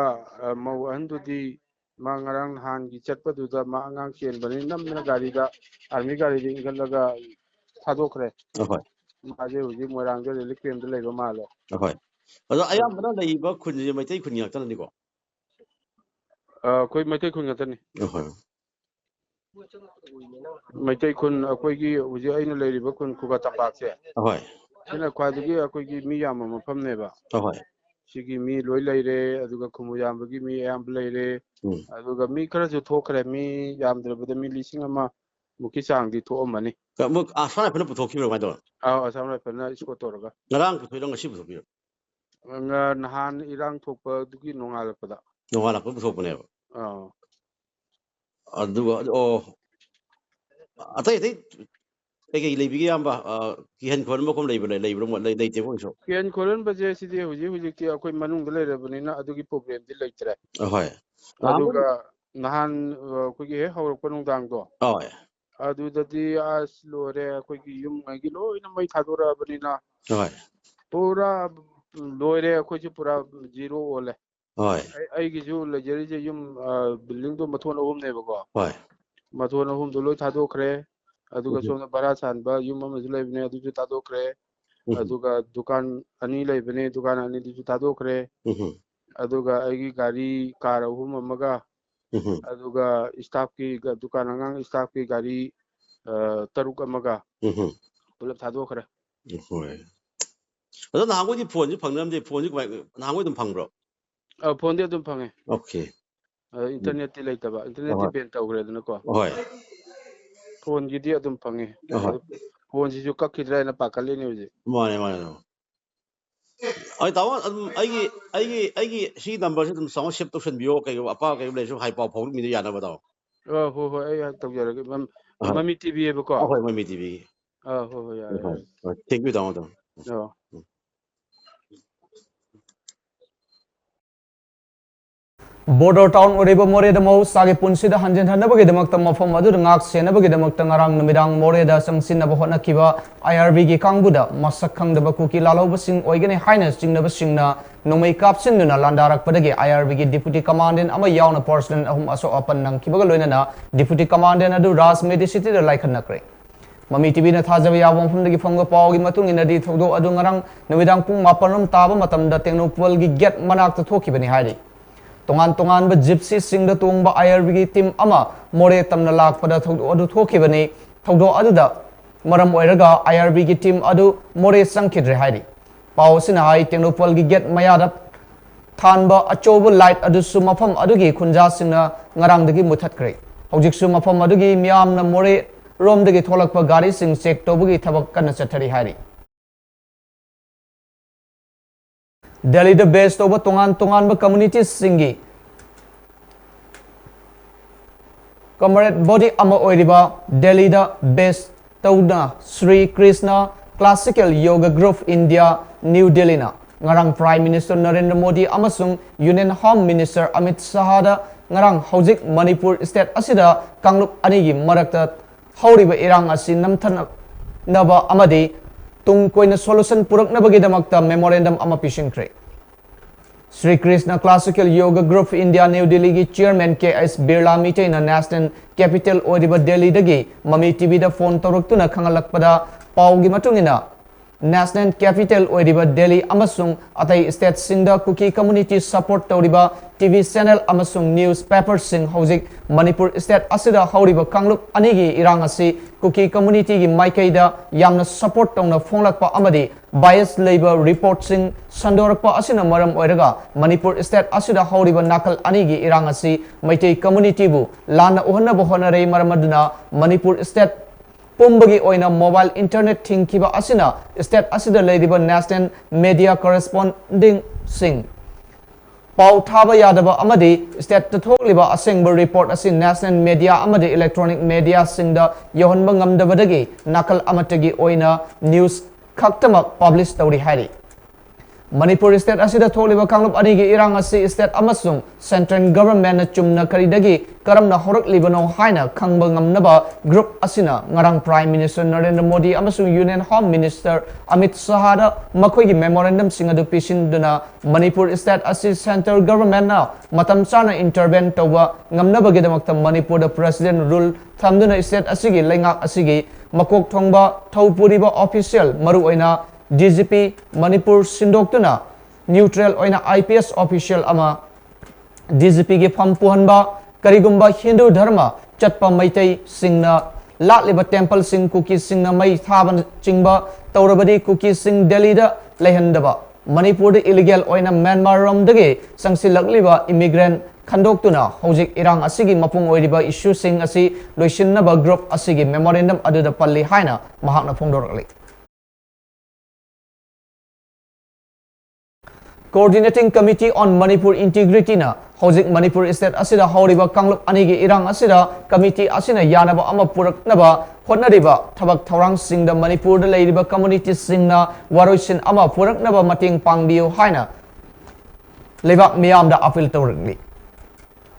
ꯃꯧ ꯑꯍꯟꯗꯨꯗꯤ ꯃꯥ ꯉꯔꯥꯡ ꯅꯍꯥꯟꯒꯤ ꯆꯠꯄꯗꯨꯗ ꯃꯥ ꯑꯉꯥꯡ ꯆꯦꯟꯕꯅꯤ ꯅꯝꯗꯅ ꯒꯥꯔꯤꯗ ꯑꯥꯔꯃꯤ ꯒꯥꯔꯤꯗ ꯏꯟꯈꯠꯂꯒ ꯊꯥꯗꯣꯛꯈ꯭ꯔꯦ Hoy. ꯃꯥꯁꯦ ꯍꯧꯖꯤꯛ ꯃꯣꯏꯔꯥꯡꯗ ꯔꯤꯂꯤꯐ ꯀꯦꯝꯞꯇ ꯂꯩꯕ ꯃꯥꯜꯂꯦ Hoy. Ado ayambana leiba khunji maitai khun yak tanani ko. ꯑꯩꯈꯣই Meitei ꯈꯨꯟ ꯉꯥꯛꯇꯅꯤ Hoy. ꯃꯩꯇꯩ ꯈꯨꯟ ꯑꯩꯈꯣꯏꯒꯤ ꯍꯧꯖꯤꯛ ꯑꯩꯅ ꯂꯩꯔꯤꯕ ꯈꯨꯟ ꯈꯨꯒꯥ ꯇꯝꯄꯥꯛꯁꯦ Hoy. ꯁꯤꯅ ꯈ꯭ꯋꯥꯏꯗꯒꯤ ꯑꯩꯈꯣꯏꯒꯤ ꯃꯤ ꯌꯥꯝꯕ ꯃꯐꯝꯅꯦꯕ Hoy. ꯁꯤꯒꯤ ꯃꯤ ꯂꯣꯏ ꯂꯩꯔꯦ ꯑꯗꯨꯒ ꯈꯨꯃꯨ ꯌꯥꯝꯕꯒꯤ ꯃꯤ ꯑꯌꯥꯝꯕ ꯂꯩꯔꯦ ꯑꯗꯨꯒ ꯃꯤ ꯈꯔꯁꯨ ꯊꯣꯛꯈ꯭ꯔꯦ ꯃꯤ ꯌꯥꯝꯗ꯭ꯔꯕꯗ ꯃꯤ 1,000 ꯆꯥꯡꯗꯤ ꯊꯣꯛꯑꯝꯃꯅꯤ Muk asana puna puthokibro mai to. Assam ꯔꯥꯏꯐꯜꯅ ꯏꯁꯀꯣꯔꯠ ꯇꯧꯔꯒ Ngarang puthoira ngasi puthokibro. ꯅꯍꯥꯟ ꯏꯔꯥꯡ ꯊꯣꯛꯄꯗꯨꯒꯤ ꯅꯣꯡꯉꯥꯜꯂꯛꯄꯗ Nongala puthokune ba. ꯑꯥ Adu oh. Atai kay leibigi yamba kihan khon mo kom leibro mo leite ko so. ꯀꯦꯟ ꯈꯣꯜꯍꯟꯕꯁꯦ ꯁꯤꯗꯤ ꯍꯧꯖꯤꯛꯇꯤ ꯑꯩꯈꯣꯏ ꯃꯅꯨꯡꯗ ꯂꯩꯔꯕꯅꯤꯅ ꯑꯗꯨꯒꯤ ꯄ꯭ꯔꯣꯕ꯭ꯂꯦꯝꯗꯤ ꯂꯩꯇ꯭ꯔꯦ Hoy. ꯑꯗꯨꯒ ꯅꯍꯥꯟ ꯑꯩꯈꯣꯏꯒꯤ ꯍꯦꯛ ꯍꯧꯔꯛꯄ ꯅꯨꯡꯗꯥꯡꯗꯣ Hoy. ꯑꯗꯨꯗꯗꯤ ꯑꯁ ꯂꯣꯏꯔꯦ ꯑꯩꯈꯣꯏꯒꯤ ꯌꯨꯝꯉꯩꯒꯤ ꯂꯣꯏꯅ ꯃꯩ ꯊꯥꯗꯣꯔꯛꯑꯕꯅꯤꯅ Hoy. ꯄꯨꯔꯥ ꯂꯣꯏꯔꯦ ꯑꯩꯈꯣꯏꯁꯨ ꯄꯨꯔꯥ ꯖꯤꯔꯣ ꯑꯣꯜꯂꯦ Hoy. ꯑꯩꯒꯤꯁꯨ ꯂꯩꯖꯔꯤꯁꯦ ꯌꯨꯝ ꯕꯤꯜꯗꯤꯡꯗꯣ ꯃꯊꯣꯟ 3ꯅꯦꯕꯀꯣ Hoy. ꯃꯊꯣꯟ 3ꯗꯣ ꯂꯣꯏ ꯊꯥꯗꯣꯛꯈ꯭ꯔꯦ ꯑꯗꯨꯒ ꯁꯣꯝꯗ ꯚꯔꯥ ꯁꯥꯟꯕ ꯌꯨꯝ ꯑꯃꯁꯨ ꯂꯩꯕꯅꯦ ꯑꯗꯨꯁꯨ ꯊꯥꯗꯣꯛꯈ꯭ꯔꯦ ꯑꯗꯨꯒ ꯗꯨꯀꯥꯟ 2 ꯂꯩꯕꯅꯦ ꯗꯨꯀꯥꯟ 2ꯗꯨꯁꯨ ꯊꯥꯗꯣꯛꯈ꯭ꯔꯦ ꯑꯗꯨꯒ ꯑꯩꯒꯤ ꯒꯥꯔꯤ ꯀꯥꯔ 3 ꯑꯃꯒ ꯑꯗꯨꯒ ꯁ꯭ꯇꯥꯐꯀꯤ ꯗꯨꯀꯥꯟ ꯑꯉꯥꯡ ꯁ꯭ꯇꯥꯐꯀꯤ ꯒꯥꯔꯤ 6 ꯑꯃꯒ पुलप थादोखरे ꯍꯣꯏ ꯑꯗꯣ ꯅꯍꯥꯟꯈꯣꯏꯗꯤ ꯐꯣꯟꯁꯤ ꯐꯪꯅꯔꯝꯗꯦ ꯐꯣꯟꯁꯤ ꯀꯃꯥꯏ ꯅꯍꯥꯟꯈꯣꯏ ꯑꯗꯨꯝ ꯐꯪꯕ꯭ꯔꯣ फोन दे तुम फंगे ꯑꯣꯀꯦ इंटरनेट ती लेतबा इंटरनेट ती ꯍꯣꯏ बेन तौग्रेदन को ꯍꯣꯏ फोन गिदी अदुम फंगे ꯍꯣꯏ फोन सिजु कक्खिद्रायना पाखलिने हुजे ꯃꯥꯅꯦ ꯃꯥꯅꯦ ꯑꯩ ꯇꯥꯃꯣ ꯑꯗꯨꯝ ꯑꯩꯒꯤ ꯁꯤ ꯅꯝꯕꯔꯁꯤ ꯑꯗꯨꯝ ꯆꯥꯎꯅ ꯁꯦꯞ ꯇꯧꯁꯟꯕꯤꯌꯣ ꯀꯩꯒꯨꯝꯕ ꯑꯄꯥꯕ ꯀꯩꯒꯨꯝꯕ ꯂꯩꯔꯁꯨ ꯍꯥꯏ ꯄꯥꯎ ꯐꯥꯎꯔꯛꯃꯤꯅ ꯌꯥꯅꯕ ꯇꯥꯃꯣ हो हो ꯑꯩ ꯇꯧꯖꯔꯒꯦ ꯍꯣꯏ ꯃꯃꯤ ꯇꯤꯚꯤ ꯍꯥꯏꯕꯀꯣ ꯍꯣꯏ ꯃꯃꯤ ꯇꯤꯚꯤꯒꯤ ꯍꯣꯏ ꯍꯣꯏ ꯌꯥꯔꯦ ꯍꯣꯏ ꯌꯥꯔꯦ ꯍꯣꯏ ꯊꯦꯡꯛ ꯌꯨ ꯇꯥꯃꯣ ꯇꯥꯃꯣ border town oriba more da mau sage punsi da hanjen hanna bagi damak tam mafam adu ngak sena bagi damak ta ngarang numidang more da sangsin na bahona kiba IRB gi kangbu da masak khang da baku ki lalo basing oigene haina singna basingna nomai kapsin na landarak padagi IRB gi deputy commandant ama yauna person ahum aso apan nang kiba loina na deputy commandant adu ras medicity da laikhan nakre mami tv na thajaba yawam phum dagi phangga paw gi matung ina di thodo adu ngarang numidang pung maparam taba matam da tengnopal gi get manak ta thoki bani hari tongan tongan ba gypsy sing da tung ba IRB gi team ama more tamna lak pada thodo adu thoki bani thodo adu da maram oiraga IRB gi team adu more sangkhidre hairi paw sina hai tengnopal gi get maya da than ba achobu light adu su mafam adu gi khunja singna ngarang dagi muthat kre hojik su mafam adu gi miam na more rom dagi tholak pa gari sing check to bugi thabak kana chathari hairi Delhi the best over tongan ba communities singi comrade body ama oiriba Delhi the best tawna Sri Krishna Classical Yoga Group India New Delhi na ngarang Prime Minister Narendra Modi amasung Union Home Minister Amit Shah da ngarang hojik Manipur state asida kanglup ani gi marakta hauriba irang asi namthana naba amadi tung koina solution purak na bagi damakta memorandum ama pishinkre Sri Krishna Classical Yoga Group India New Delhi gi chairman KS Birla Mitay na National Capital Oriba Delhi dagi mami TV da phone tawraktuna khangalakpada pawgi matungina National Capital Oriba Delhi amasung atai state singda kuki community support tawriba TV channel amasung newspaper sing hojik Manipur state asida hauriba kanglup anigi irang asi kuki community gi maikaida yamna support tawna phonglakpa amadi bias labor report sing sandorakpa asina maram oiraga Manipur state asida hauriba nakal anigi irang asi maitai community bu lana ohna bohona rei maramaduna Manipur state pumbagi oina mobile internet thingkiba asina state asida leidiba national media corresponding sing pau thaba yadaba amadi state ta thokliba asengba report asin national media amadi electronic media singda yohonba ngamdabadagi nakal amatagi oina news khaktama publish tawri hari Manipur state asida tholiba kanglup anigi irang asi state amasung central government na chumna karidagi karamna horak libano haina khangba ngamnaba group asina ngarang Prime Minister Narendra Modi amasung Union Home Minister Amit Shah da makhoi gi memorandum singadu pisinduna Manipur state asi central government na matam chana intervene tawwa ngamnaba gi damakta Manipur da president rule thamduna state asigi lengak asigi makok thongba thaupuriba official maru oina DGP Manipur Sindoktuna neutral oina IPS official ama DGP gi pham puhanba karigumba Hindu dharma chatpa maitai singna latliba temple sing kuki singna mai thaban chingba taurabadi kuki sing Delhi da lehandaba Manipur da illegal oina Myanmar rom dagi sangsilakliba immigrant khandoktuna hojik irang asigi mapung oiriba issue sing asi loisinnaba group asigi memorandum aduda palli haina mahakna phongdorakli Coordinating Committee on Manipur Integrity na hojik Manipur state asida hauriba kanglup anigi irang asida committee asina yanaba ama puraknaba hotnariba thabak thorang singda Manipur da leiriba community singna waroisin ama puraknaba mating pangbiu haina lebak miyam da appeal tawrikli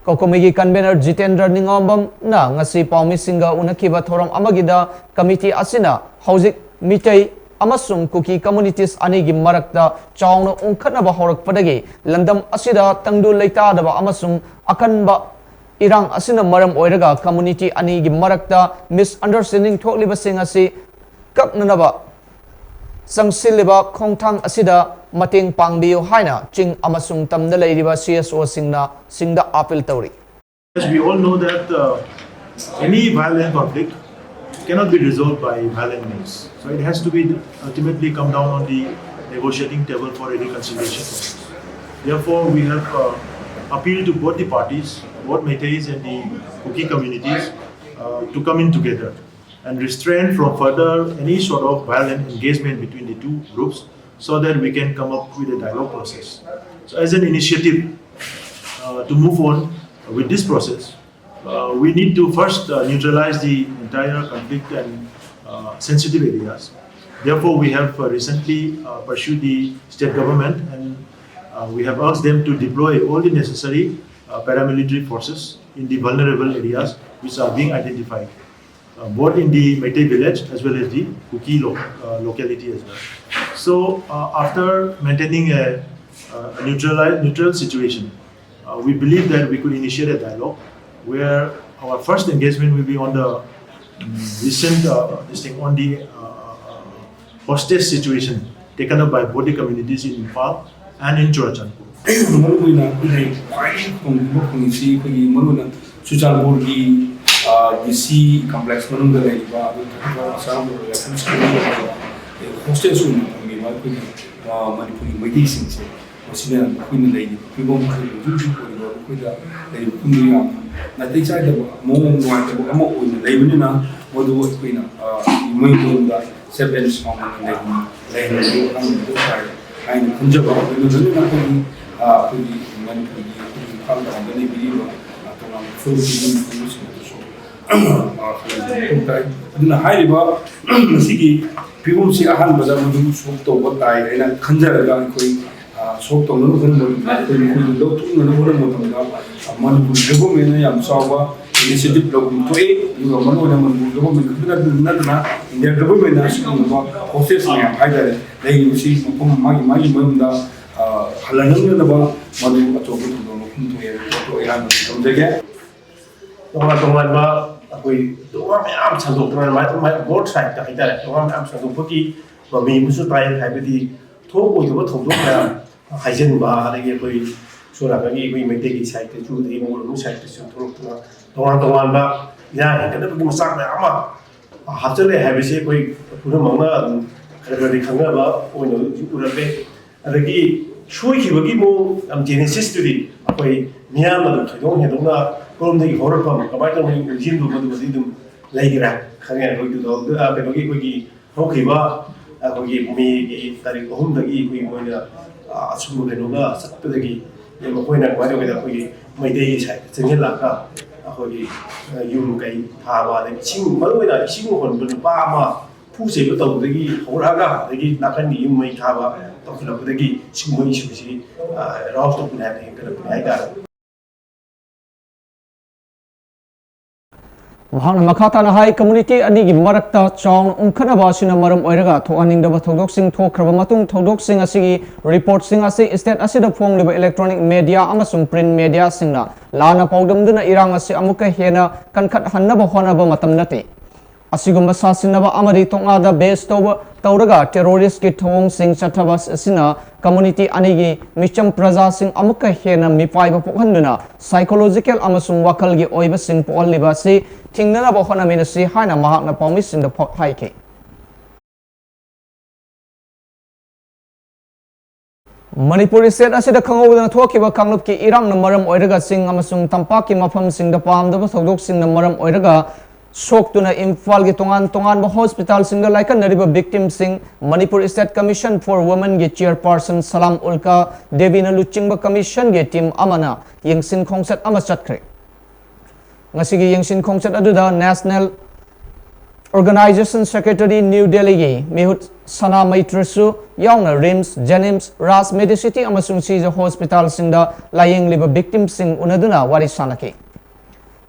Kokomigi convener Jitendra Ningombam na ngasi pawmi singa unakiba thoram amagida committee asina hojik mitai amasung kuki communities anigi marakta chawna ungkhatnaba horakpadagi landam asida tangdu leitadaba amasung akanba irang asina maram oiraga community anigi marakta misunderstanding thokliba singasi kaknanaba sangsilliba khongthang asida mating pangbiu haina ching amasung tamda leiriba CSO singda appeal tawri As we all know that any violent conflict cannot be resolved by violent means. So it has to be ultimately come down on the negotiating table for a reconciliation process. Therefore, we have appealed to both the parties, both Meiteis and the Kuki communities, to come in together and restrain from further any sort of violent engagement between the two groups, so that we can come up with a dialogue process. So as an initiative to move on with this process, we need to first neutralize the entire conflict and sensitive areas. Therefore, we have recently pursued the state government, and we have asked them to deploy all the necessary paramilitary forces in the vulnerable areas which are being identified, both in the Meitei village as well as the Kuki locality as well. So after maintaining a neutral situation, we believe that we could initiate a dialogue where our first engagement will be on the recent on the hostage situation taken up by both the communities in Impal and in Churachandpur. DC complex hostage Manipuri Meiteisingse masina kuina lei pibom natai sai da mo nuai da mo oina leibina modu kuina moinda seven song lei am sai ai kunjaba kuina na kuni Manipuri kam da ngani biriwa atong full biriwa aduna hairiba masigi people see a hand, but I'm doing so to what I and I conjure a gun going so to no one look to no one Manipuri am sawa initiative to a you are one government in their government asking about process either they you see my munda Halananga about Madu to Iran from the gap. We do am sandu my board side that I am sandu putty, but me musu try and have the talk with what to do. I send bar again so that we may take it side to the more side to talk to one back. Yeah, I can never give a sack. After they have a say, we put a manga and everybody come about when you put a bed. And again, sure he will give more genesis to the way Myanmar, I don't have from the horror from a regime to later. Hanging going to the Pedogi, Hokiba, me, Tari home the E, we went a Sumuga, Sapagi, Yamakoina, whatever we my days had, Sengelaka, Ahogi, Yumukai, Hava, the Ching, Maluina, Ching, Bama, Pussy, but of the Horaga, the gate, Nakani, you may have a talking of the gate, Chimui, Rouse of Nat, Mahang makata na hai community ani gi marakta chong ungkhana ba sina maram oiraga thoaning da thodok sing thokraba matung thodok sing asigi report sing ase state asida phong liba electronic media amasung print media singna lana pawdam duna irang ase amuka hena kankhat hanna ba hona ba matam nati asigumba sasinaba amari tonga da base tawraga terrorist ki thong sing chathabas asina community anigi micham praja sing amuka hena mipai ba pokhanduna psychological amasung wakal gi oiba sing pol liba si thingna ba hona mina si haina mahak na promise in the high ke Manipuri state asida khangawda thokiba kanglup ki irang na maram oiraga sing amasung tampak ki mafam sing da pamda ba thodok sing na maram oiraga Sok tuna Imphal gi tongan hospital single like nariba victim sing Manipur State Commission for Women gi chairperson Salam Ulka Devina Luchingba Commission gi team amana yengsin khongset ama chatkre ngasigi yengsin khongset aduda National Organization Secretary New Delhi gi Mehut Sana Maitrasu yauna RIMS Jenims Ras Medicity amasung Sija hospital singda laying liba victim sing unaduna warisanaki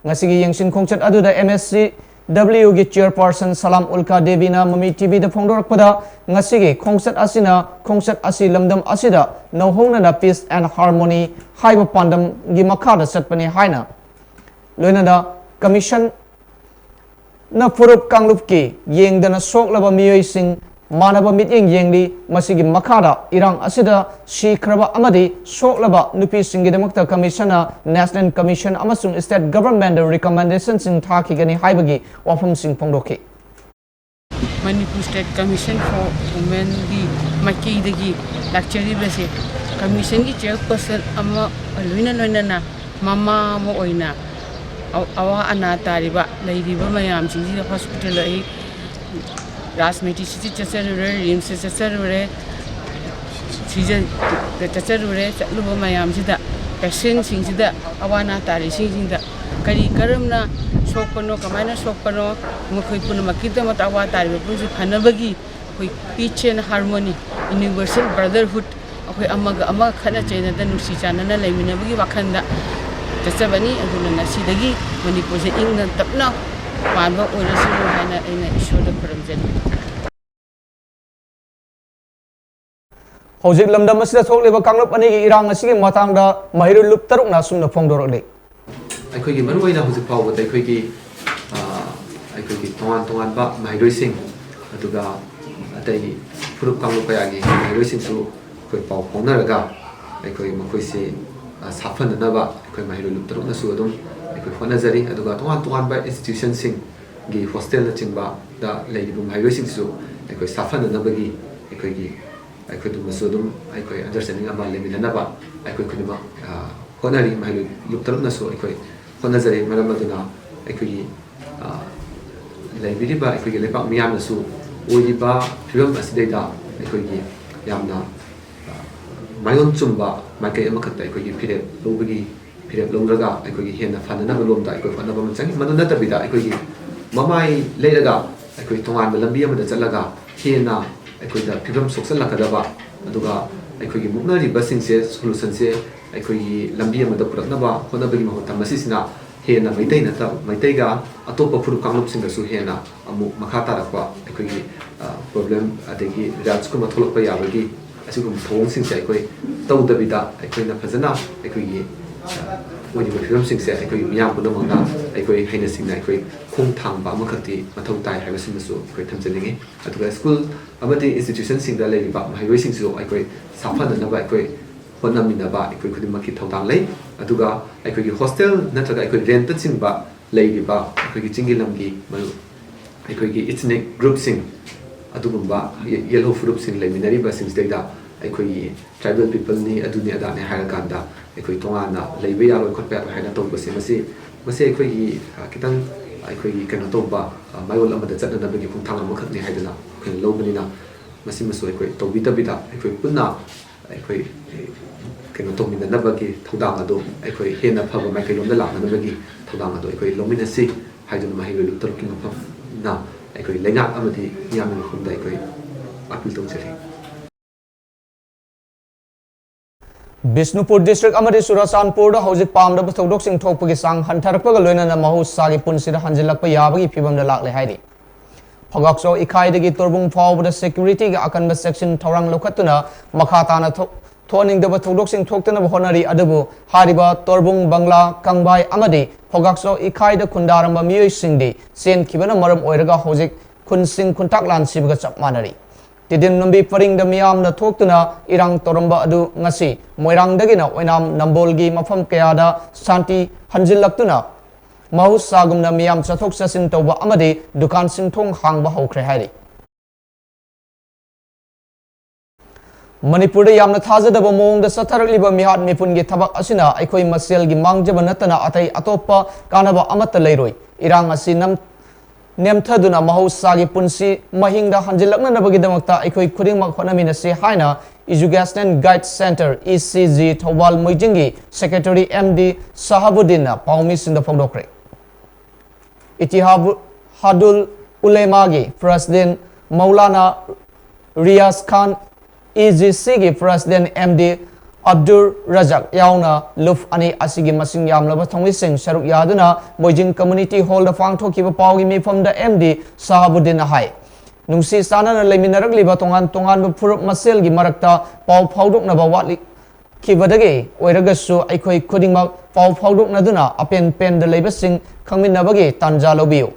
ngasigi yengsin khongchat aduda MSC W gi chairperson Salam Ulka Devina Mami TV da phongdorak pada ngasigi khongchat asi lamdam asida nohongna na peace and harmony haiba pandam gi makhada satpani haina loinada commission na furup kanglup ki yengdana soklaba miyoi sing manaba mityeng yengli masigi makhada irang asida shikraba amadi soklaba nupi singidamakta commissiona National Commission amasung state government recommendations in thaki gani haibagi wafum sing phongdoki Manipur State Commission for Women gi Maki dagi lecture base commission gi chairperson ama loina na mama mo oina awa ana tariba leiriba mayam singi hospital ai Rasmeti city chacharure rim se chacharure season chacharure luba mayam sida patient singida awana tari singda kari karamna sokpano kamana sokpano mukoi puna makita matawa tari puju phanabagi koi peace and harmony universal brotherhood akoi ama khana chena da nusi chanana laiminabagi wakhanda chachabani aduna nasidagi manipur se ingna tapna panba oirasu haina aina ishoda paramjani Hojik lamdam asida thokliba kanglap ani gi irang asigi matangda mahiru lup taruk na sumna phongdorok ꯑꯩꯈꯣꯏꯒꯤ ꯃꯔꯨꯑꯣꯏꯅ ꯍꯧꯖꯤꯛ ꯐꯥꯎꯕꯗ ꯑꯩꯈꯣꯏꯒꯤ ꯇꯣꯉꯥꯟ ꯇꯣꯉꯥꯟꯕ ꯃꯍꯩꯔꯣꯏꯁꯤꯡ ꯑꯗꯨꯒ ꯑꯇꯩ ꯐꯨꯔꯨꯞ ꯀꯥꯡꯂꯨꯞ ꯀꯌꯥꯒꯤ ꯃꯍꯩꯔꯣꯏꯁꯤꯡꯁꯨ ꯑꯩꯈꯣꯏ ꯄꯥꯎ ꯐꯥꯎꯅꯔꯒ ꯑꯩꯈꯣꯏ ꯃꯈꯣꯏꯁꯤ ꯁꯥꯐꯅꯅꯕ ꯑꯩꯈꯣꯏ ꯃꯍꯩꯔꯣꯏ ꯂꯨꯞ ꯇꯔꯨꯛꯅꯁꯨ ꯑꯗꯨꯝ ꯑꯩꯈꯣꯏ ꯍꯣꯠꯅꯖꯔꯤ ꯑꯗꯨꯒ ꯇꯣꯉꯥꯟ ꯇꯣꯉꯥꯟꯕ ꯏꯟꯁꯇꯤꯇ꯭ꯌꯨꯁꯟꯁꯤꯡꯒꯤ ꯍꯣꯁꯇꯦꯜꯅꯆꯤꯡꯕꯗ ꯂꯩꯔꯤꯕ ꯃꯍꯩꯔꯣꯏꯁꯤꯡꯁꯨ ꯑꯩꯈꯣꯏ ꯁꯥꯐꯅꯅꯕꯒꯤ ꯑꯩꯈꯣꯏꯗꯨꯃꯁꯨ ꯑꯗꯨꯝ ꯑꯩꯈꯣꯏ ꯑꯟꯗꯔꯁꯇꯦꯟꯗꯤꯡ ꯑꯃ ꯂꯩꯃꯤꯟꯅꯅꯕ ꯑꯩꯈꯣꯏ ꯈꯨꯗꯤꯡꯃꯛ ꯍꯣꯠꯅꯔꯤ ꯃꯍꯩꯔꯣꯏ ꯂꯨꯞ ꯇꯔꯨꯛꯅꯁꯨ ꯑꯩꯈꯣꯏ ꯍꯣꯠꯅꯖꯔꯤ ꯃꯔꯝ ꯑꯗꯨꯅ ꯑꯩꯈꯣꯏꯒꯤ ꯂꯩꯕꯤꯔꯤꯕ ꯑꯩꯈꯣꯏꯒꯤ ꯂꯩꯕꯥꯛ ꯃꯤꯌꯥꯝꯅꯁꯨ ꯑꯣꯏꯔꯤꯕ ꯐꯤꯕꯝ ꯑꯁꯤꯗꯩꯗ ꯑꯩꯈꯣꯏꯒꯤ ꯌꯥꯝꯅ ꯃꯥꯏꯌꯣꯟ ꯆꯨꯝꯕ ꯃꯥꯏꯀꯩ ꯑꯃꯈꯛꯇ ꯑꯩꯈꯣꯏꯒꯤ ꯐꯤꯔꯦꯞ ꯂꯧꯔꯒ ꯑꯩꯈꯣꯏꯒꯤ ꯍꯦꯟꯅ ꯐꯅꯅꯕ ꯂꯣꯝꯗ ꯑꯩꯈꯣꯏ ꯍꯣꯠꯅꯕ ꯑꯃ ꯆꯪꯏ ꯃꯗꯨ ꯅꯠꯇꯕꯤꯗ ꯑꯩꯈꯣꯏꯒꯤ ꯃꯃꯥꯏ ꯂꯩꯔꯒ ꯑꯩꯈꯣꯏ ꯇꯣꯉꯥꯟꯕ ꯂꯝꯕꯤ ꯑꯃꯗ ꯆꯠꯂꯒ ꯍꯦꯟꯅ ꯑꯩꯈꯣꯏꯗ ꯐꯤꯕꯝ ꯁꯣꯛꯆꯜꯂꯛꯀꯗꯕ ꯑꯗꯨꯒ ꯑꯩꯈꯣꯏꯒꯤ ꯃꯨꯛꯅꯔꯤꯕꯁꯤꯡꯁꯦ ꯁꯣꯂꯨꯁꯟꯁꯦ ꯑꯩꯈꯣꯏꯒꯤ ꯂꯝꯕꯤ ꯑꯃꯗ ꯄꯨꯔꯛꯅꯕ ꯍꯣꯠꯅꯕꯒꯤ ꯃꯍꯨꯠꯇ ꯃꯁꯤꯁꯤꯅ ꯍꯦꯟꯅ ꯃꯩꯇꯩꯒ ꯑꯇꯣꯞꯄ ꯐꯨꯔꯨꯞ ꯀꯥꯡꯂꯨꯞꯁꯤꯡꯒꯁꯨ ꯍꯦꯟꯅ ꯑꯃꯨꯛ ꯃꯈꯥ ꯇꯥꯔꯛꯄ ꯑꯩꯈꯣꯏꯒꯤ ꯄ꯭ꯔꯣꯕ꯭ꯂꯦꯝ ꯑꯗꯒꯤ ꯔꯤꯖꯜꯠꯁꯀꯨꯝꯕ ꯊꯣꯛꯂꯛꯄ ꯌꯥꯕꯒꯤ ꯑꯁꯤꯒꯨꯝꯕ ꯊꯧꯑꯣꯡꯁꯤꯡꯁꯦ ꯑꯩꯈꯣꯏ ꯇꯧꯗꯕꯤꯗ ꯑꯩꯈꯣꯏꯅ ꯐꯖꯅ ꯑꯩꯈꯣꯏꯒꯤ ꯑꯣꯏꯔꯤꯕ ꯐꯤꯕꯝꯁꯤꯡꯁꯦ ꯑꯩꯈꯣꯏꯒꯤ ꯃꯤꯌꯥꯝ ꯄꯨꯝꯅꯃꯛꯅ ꯑꯩꯈꯣꯏ ꯍꯩꯅ ꯁꯤꯡꯅ ꯑꯩꯈꯣꯏ ꯈꯣꯡ ꯊꯥꯡꯕ ꯑꯃꯈꯛꯇꯤ ꯃꯊꯧ ꯇꯥꯏ ꯍꯥꯏꯕꯁꯤꯃꯁꯨ ꯑꯩꯈꯣꯏ ꯊꯝꯖꯅꯤꯡꯉꯤ ꯑꯗꯨꯒ ꯁ꯭ꯀꯨꯜ ꯑꯃꯗꯤ ꯏꯟꯁꯇꯤꯇ꯭ꯌꯨꯁꯟꯁꯤꯡꯗ ꯂꯩꯔꯤꯕ ꯃꯍꯩꯔꯣꯏꯁꯤꯡꯁꯨ ꯑꯩꯈꯣꯏ ꯁꯥꯐꯅꯅꯕ ꯑꯩꯈꯣꯏ ꯍꯣꯠꯅꯃꯤꯟꯅꯕ ꯑꯩꯈꯣꯏ ꯈꯨꯗꯤꯡꯃꯛꯀꯤ ꯊꯧꯗꯥꯡ ꯂꯩ ꯑꯗꯨꯒ ꯑꯩꯈꯣꯏꯒꯤ ꯍꯣꯁꯇꯦꯜ ꯅꯠꯇ꯭ꯔꯒ ꯑꯩꯈꯣꯏ ꯔꯦꯟꯇ ꯆꯤꯡꯕ ꯂꯩꯔꯤꯕ ꯑꯩꯈꯣꯏꯒꯤ ꯆꯤꯡꯒꯤ ꯂꯝꯒꯤ ꯑꯩꯈꯣꯏꯒꯤ ꯏꯊꯅꯤꯛ ꯒ꯭ꯔꯨꯞꯁꯤꯡ ꯑꯗꯨꯒꯨꯝꯕ ꯌꯦꯜꯍꯧ ꯐꯨꯔꯨꯞꯁꯤꯡ ꯂꯩꯃꯤꯟꯅꯔꯤꯕꯁꯤꯡꯁꯤꯗꯩꯗ ꯑꯩꯈꯣꯏꯒꯤ ꯇ꯭ꯔꯥꯏꯕꯦꯜ ꯄꯤꯄꯜꯅꯤ ꯑꯗꯨꯅꯤ ꯑꯗꯥꯅꯤ ꯍꯥꯏꯔꯀꯥꯟꯗ ꯑꯩꯈꯣꯏ ꯇꯣꯉꯥꯟꯅ ꯂꯩꯕ ꯌꯥꯔꯣꯏ ꯈꯣꯠꯄ ꯌꯥꯔꯣꯏ ꯍꯥꯏꯅ ꯇꯧꯕꯁꯦ ꯃꯁꯤ ꯑꯩꯈꯣꯏꯒꯤ ꯈꯤꯇꯪ ꯑꯩꯈꯣꯏꯒꯤ ꯀꯩꯅꯣ ꯇꯧꯕ ꯃꯥꯌꯣꯜ ꯑꯃꯗ ꯆꯠꯅꯅꯕꯒꯤ ꯈꯣꯡꯊꯥꯡ ꯑꯃꯈꯛꯅꯤ ꯍꯥꯏꯗꯅ ꯑꯩꯈꯣꯏꯅ ꯂꯧꯕꯅꯤ나 ꯃꯁꯤꯃꯁꯨ ꯑꯩꯈꯣꯏ ꯇꯧꯕꯤꯗꯕꯤꯗ ꯑꯩꯈꯣꯏ ꯄꯨꯟꯅ ꯑꯩꯈꯣꯏ ꯀꯩꯅꯣ ꯇꯧꯃꯤꯟꯅꯅꯕꯒꯤ ꯊꯧꯗꯥꯡ ꯑꯗꯨ ꯑꯩꯈꯣꯏ ꯍꯦꯟꯅ ꯐꯕ ꯃꯥꯏꯀꯩꯂꯣꯝꯗ ꯂꯥꯛꯅꯅꯕꯒꯤ ꯊꯧꯗꯥꯡ ꯑꯗꯨ ꯑꯩꯈꯣꯏ ꯂꯧꯃꯤꯟꯅꯁꯤ ꯍꯥꯏꯗꯨꯅ ꯃꯍꯩꯔꯣꯏ ꯂꯨꯞ ꯇꯔꯨꯛꯀꯤ ꯃꯐꯝꯅ ꯑꯩꯈꯣꯏ ꯂꯩꯉꯥꯛ ꯑꯃꯗꯤ ꯃꯤꯌꯥꯝꯒꯤ ꯃꯐꯝꯗ ꯑꯩꯈꯣꯏ ꯑꯄꯤꯜ ꯇꯧꯖꯔꯤ Bisnupur district amadi Churachandpur da hojik pamdaba thokdoksing thokpagi sang hantarakpaga loinana mahusagi punsida hanjilakpa yabagi phibamda lakle hairi Phagakso ikhaidagi torbung phawbada security ga akanba section thorang lokhatuna makhatana thoningdaba thokdoksing thoktana honari adabu hariba torbung bangla kangbai amadi Phagakso ikhaida khundaramba miyoi singdi sen khibana maram oiraga hojik khunsing khuntaklan sibaga chapmanari Tidin numbi paring da miyam na thoktuna irang toramba adu ngasi moirang dagina oinam nambolgi mafam kayada santi hanjilaktuna mahus sagum na miyam chathok chasin tawba amadi dukan singthong hangba hokre hairi Manipur da yamna thajadaba mawong da satharakliba mihat mipun gi thabak asina aikoi masel gi mangjaba natana atai atoppa kanaba amata leiroi irang asi Nemthaduna mahusagi punsi mahingda hanjilaknanabagidamagta aikoi khudingmak honaminase haina Education Guide Center ECG Thawal Moijingi Secretary MD Sahabuddin na paumi sinda phongdokre Ittihadul Ulemagi President Maulana Riyaz Khan EGC gi President MD Abdur Razak yauna luf ani asigi masing yamlaba thongwising sharuk yaduna Moijing Community Hall da phangthokiba pawgi mifam da MD Sahabuddin hai nungsi sanana leiminaragliba tongan phurup masel gi marakta paw phawdoknaba watli kibadage oiragasu aikoi khudingmak paw phawdoknaduna apen pen da leibasing khangminnabagi tanja lobiu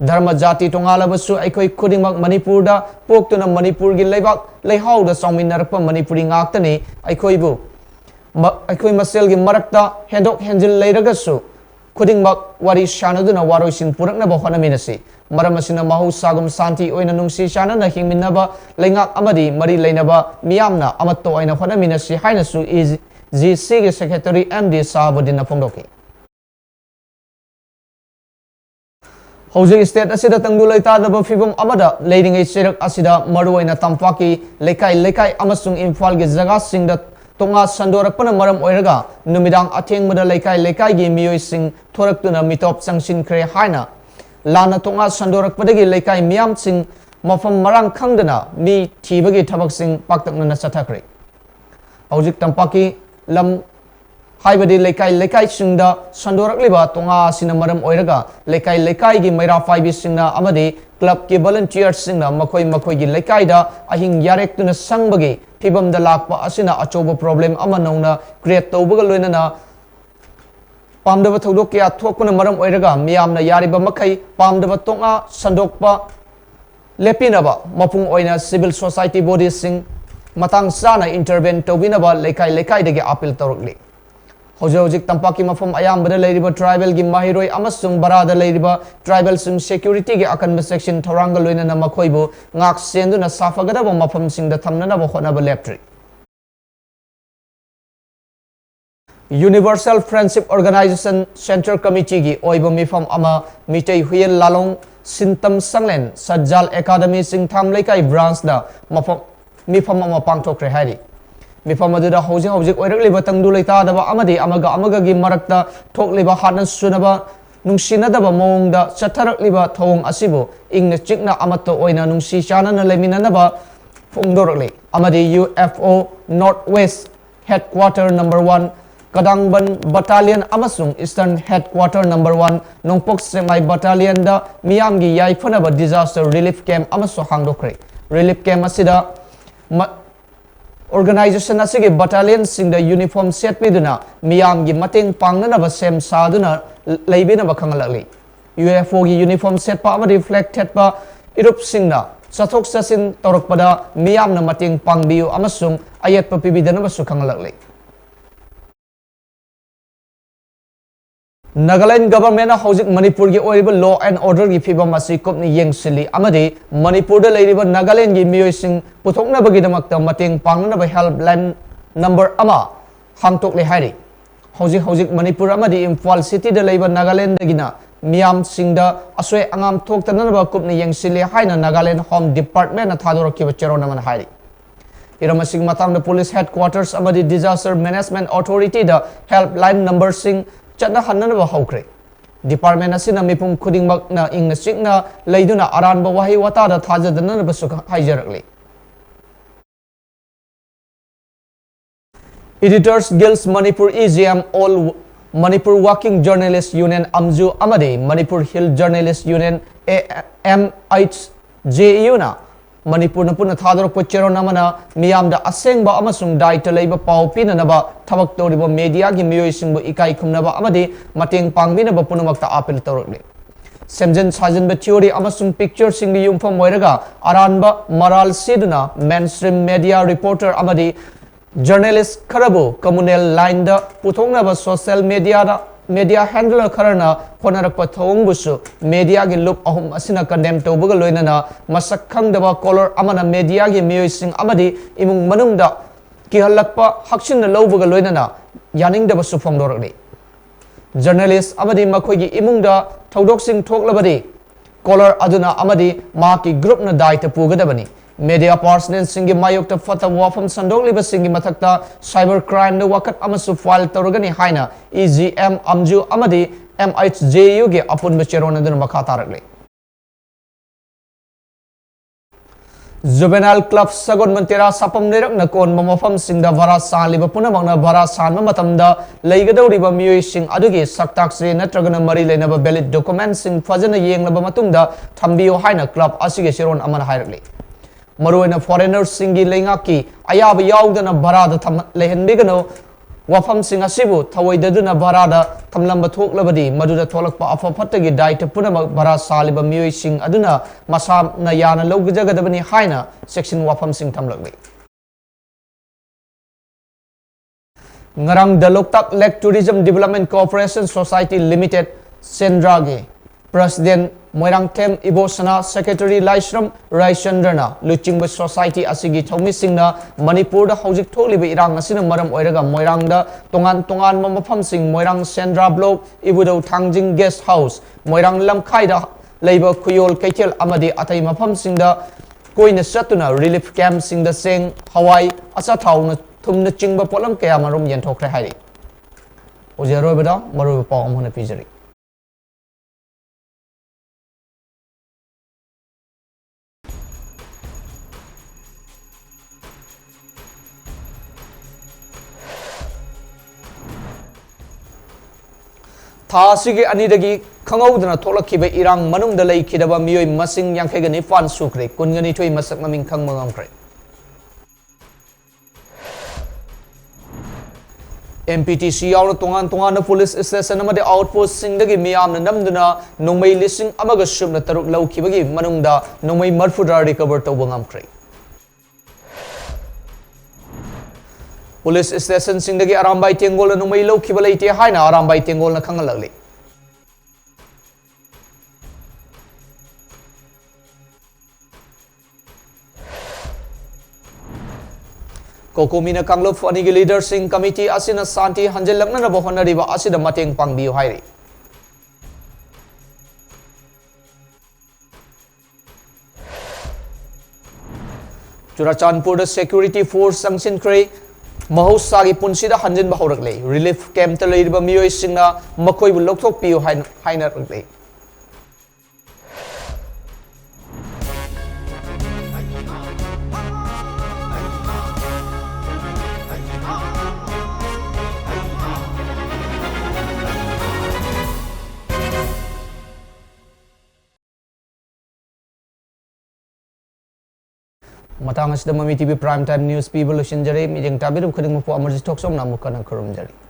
Dharma jati tongalabasu aikoi khudingmak Manipur da poktuna Manipur gi leibak leihau da songminarakpa Manipuri ngaktani aikoi masel gi marakta hendok henjil leiragasu khudingmak wari shanaduna waroisin puraknaba honaminasi maram asina mahusagum santi oina nungsi shanana hingminnaba leingak amadi mari leinaba miyamna amatto oina honaminasi hainasu GC ge secretary MD Sahabudin phongdoki Housing state asida tangdu laita da fibum amada leading a serak asida maruina tampaki lekai amasung imphal ge jaga singda tonga sandorakpana maram oiraga numidang athengmada lekai gi miyoi sing thoraktuna mitop sangsin khre haina lana tonga sandorakpadagi lekai miyam sing mafam marang khangdana mi thibagi thabak sing paktakna sathakre Housing tampaki lam haibadi lekai singda sandorakliba tonga sina maram oiraga lekai gi maira faibi singna amadi club ki volunteers singna makoi gi lekai da ahing yarek tuna sangbagi phibam da lakpa asina achoba problem ama nauna create tawbaga loinana pamdaba thodok kya thokuna maram oiraga miyamna yariba makai pamdaba tonga sandokpa lepinaba mapung oina civil society bodies sing matang sana intervene tawinaba lekai dagi appeal tawrokli Hojik tampaki mafam ayam bada leiriba tribal gi mahiroi amasung barada leiriba tribal sung security gi akan section tharanga loina na makhoibu ngak sendu na safagada ba mafam sing da thamna na ba khona ba leptri Universal Friendship Organization Center Committee gi oiba mifam ama mitei huyen lalong sintam sanglen sajjal academy sing tham lekai branch da mifam ama pangthokre hari mifam aduda hojik oirakliba tangdu leita daba amadi amaga gi marakta thokliba hatna sunaba nungsinadaba mawngda chatharakliba thawng asibu ingna chikna amato oina nungsi chanana leminanaba phongdorakli amadi UFO Northwest Headquarter number 1 Kadangban Battalion amasung Eastern Headquarter number 1 Nongpok Semai Battalion da miyamgi yaifanaba disaster relief camp amasu hangdokre relief camp asida Organization asigi battalion sing the uniform set piduna miyam gi mateng pangnana ba sem saduna leibina ba khangalakli UFO gi uniform set pa ama reflected ba irup singna sathok sasin torokpada miyam na mateng pangbiu amasung ayat pa pibidana ba su khangalakli Nagaland government na hojik Manipur gi oiriba law and order gi phibam asi kopni yengsili amadi Manipur da leiriba Nagaland gi miyoi sing puthokna bagi damakta mateng pangna ba helpline number ama hangtok le hari hojik Manipur amadi Imphal city da leiba Nagaland gina miyam singda asoi angam thoktana ba kopni yengsili haina Nagaland home department na thadoraki ba cherona man hari iramasing matang da police headquarters amadi disaster management authority da helpline number sing Chana Hanana Hokre. Department Asina Mipum Kuding na ing Signa Laiduna Aran Bawahi Watada Taja the Nanabasuka Hijarakli. Editors Guilds Manipur EGM All Manipur Working Journalists Union Amju Amade Manipur Hill Journalists Union AMHJUna Manipur Napuna Thador Pochero Namana Miam da Asengba Amasung Dai to Labor Pau Pinanaba Tabak Toribo Media Gimio Singbo Ikai Kumnaba Amadi Mating Pangvina Bapunamakta Apil Torli Semjen Sajan Theory Amasung Picture Sing the Yum from Moiraga Aranba Maral Siduna Mainstream Media Reporter Amadi Journalist Karabu Communal Linda Putongnaba Social Media handler Karana Honarakpa Thongbusu Media gi loop ahum asina condemn tobuga loinana masak khangdaba color amana media gi miyoi sing amadi imung manungda kihalakpa haksin na lowbuga loinana yaningdaba su phongdorani journalist amadi makhoi gi imungda thodok sing thoklabadi color aduna amadi maki group na daita pugadabani media personnel singi mayokta fata wafam sandok liba singi mathakta cyber crime na wakat amasu file torogani haina EGM amju amadi MHJU ge apun becherona dun makatarakli Juvenile Club Sagon Mantera Sapam Nerak na kon mamafam singda vara saliba punamangna vara sanma matamda leigadawriba miyoi sing adugi saktaksri natragana mari leinaba valid documents sing fajana yenglaba matungda thambiyo haina club asige siron amana hairakli Maruina foreigners singi lengaki ayaba yaudana barada tham lehenbigano wafam singa sibu thawaidaduna barada thamlamba thoklabadi maduda tholakpa afafatagi daita punama bara saliba miyoi sing aduna masa na yana lawgajagadabani haina section wafam sing thamlakli ngarang the Loktak Lake Tourism Development Corporation Society Limited Sendragi President Moirang Tem Ibosana Secretary Laishram Raishandrana Luchingba Society Asigi Thomi Singna Manipur da Hojik Tholiba Irang Asina Maram Oiraga Moirang da Tongan Mamapam Sing Moirang Sendra Block Ibudo Tangjing Guest House Moirang Lamkai da Labor Kuyol Kaitel Amadi Atai Mapam Singda Koina Satuna Relief Camp Singda Sing Hawaii Asatau Tumna Chingba Polam Kaya Marum Yentokre Hari Ojero Beda Maru Pom Hona Pijari Thasigi Anidagi Kangaudana Tolakiba Irang Manum the Lake Kidaba Mio Masing Yankagani Fan Sukre, Kungani Toy Masakaming Kangmangre. MPTC out Tongan police station of the outpost Sindagi Miam Namduna, no may listen Amagashum the Taruk Low Kibagi, Manunda, no may Murfuda recovered to Wangamkre. Police station Sindagi Arambai Tengol and Umay Kibalate Haina Arambai Tengol na Kangalali. Kokomina Kanglo Fanigi Leaders in Committee Asina Santi Hanjelakna Bohana Riva Asida Mateng Pangbi Hairi. Churachanpur the Security Force Sanction Kray Mahosagi Punsida Hanjan Bahorakle, Relief Camp Talaiba Mio Singna, Makoi will look to Pio Hainarle. Matang as the MAMI TV Primetime News people Shinjari, meeting Tabiru Kuding for AMARJIT THOKCHOM Namukana Kurumjari.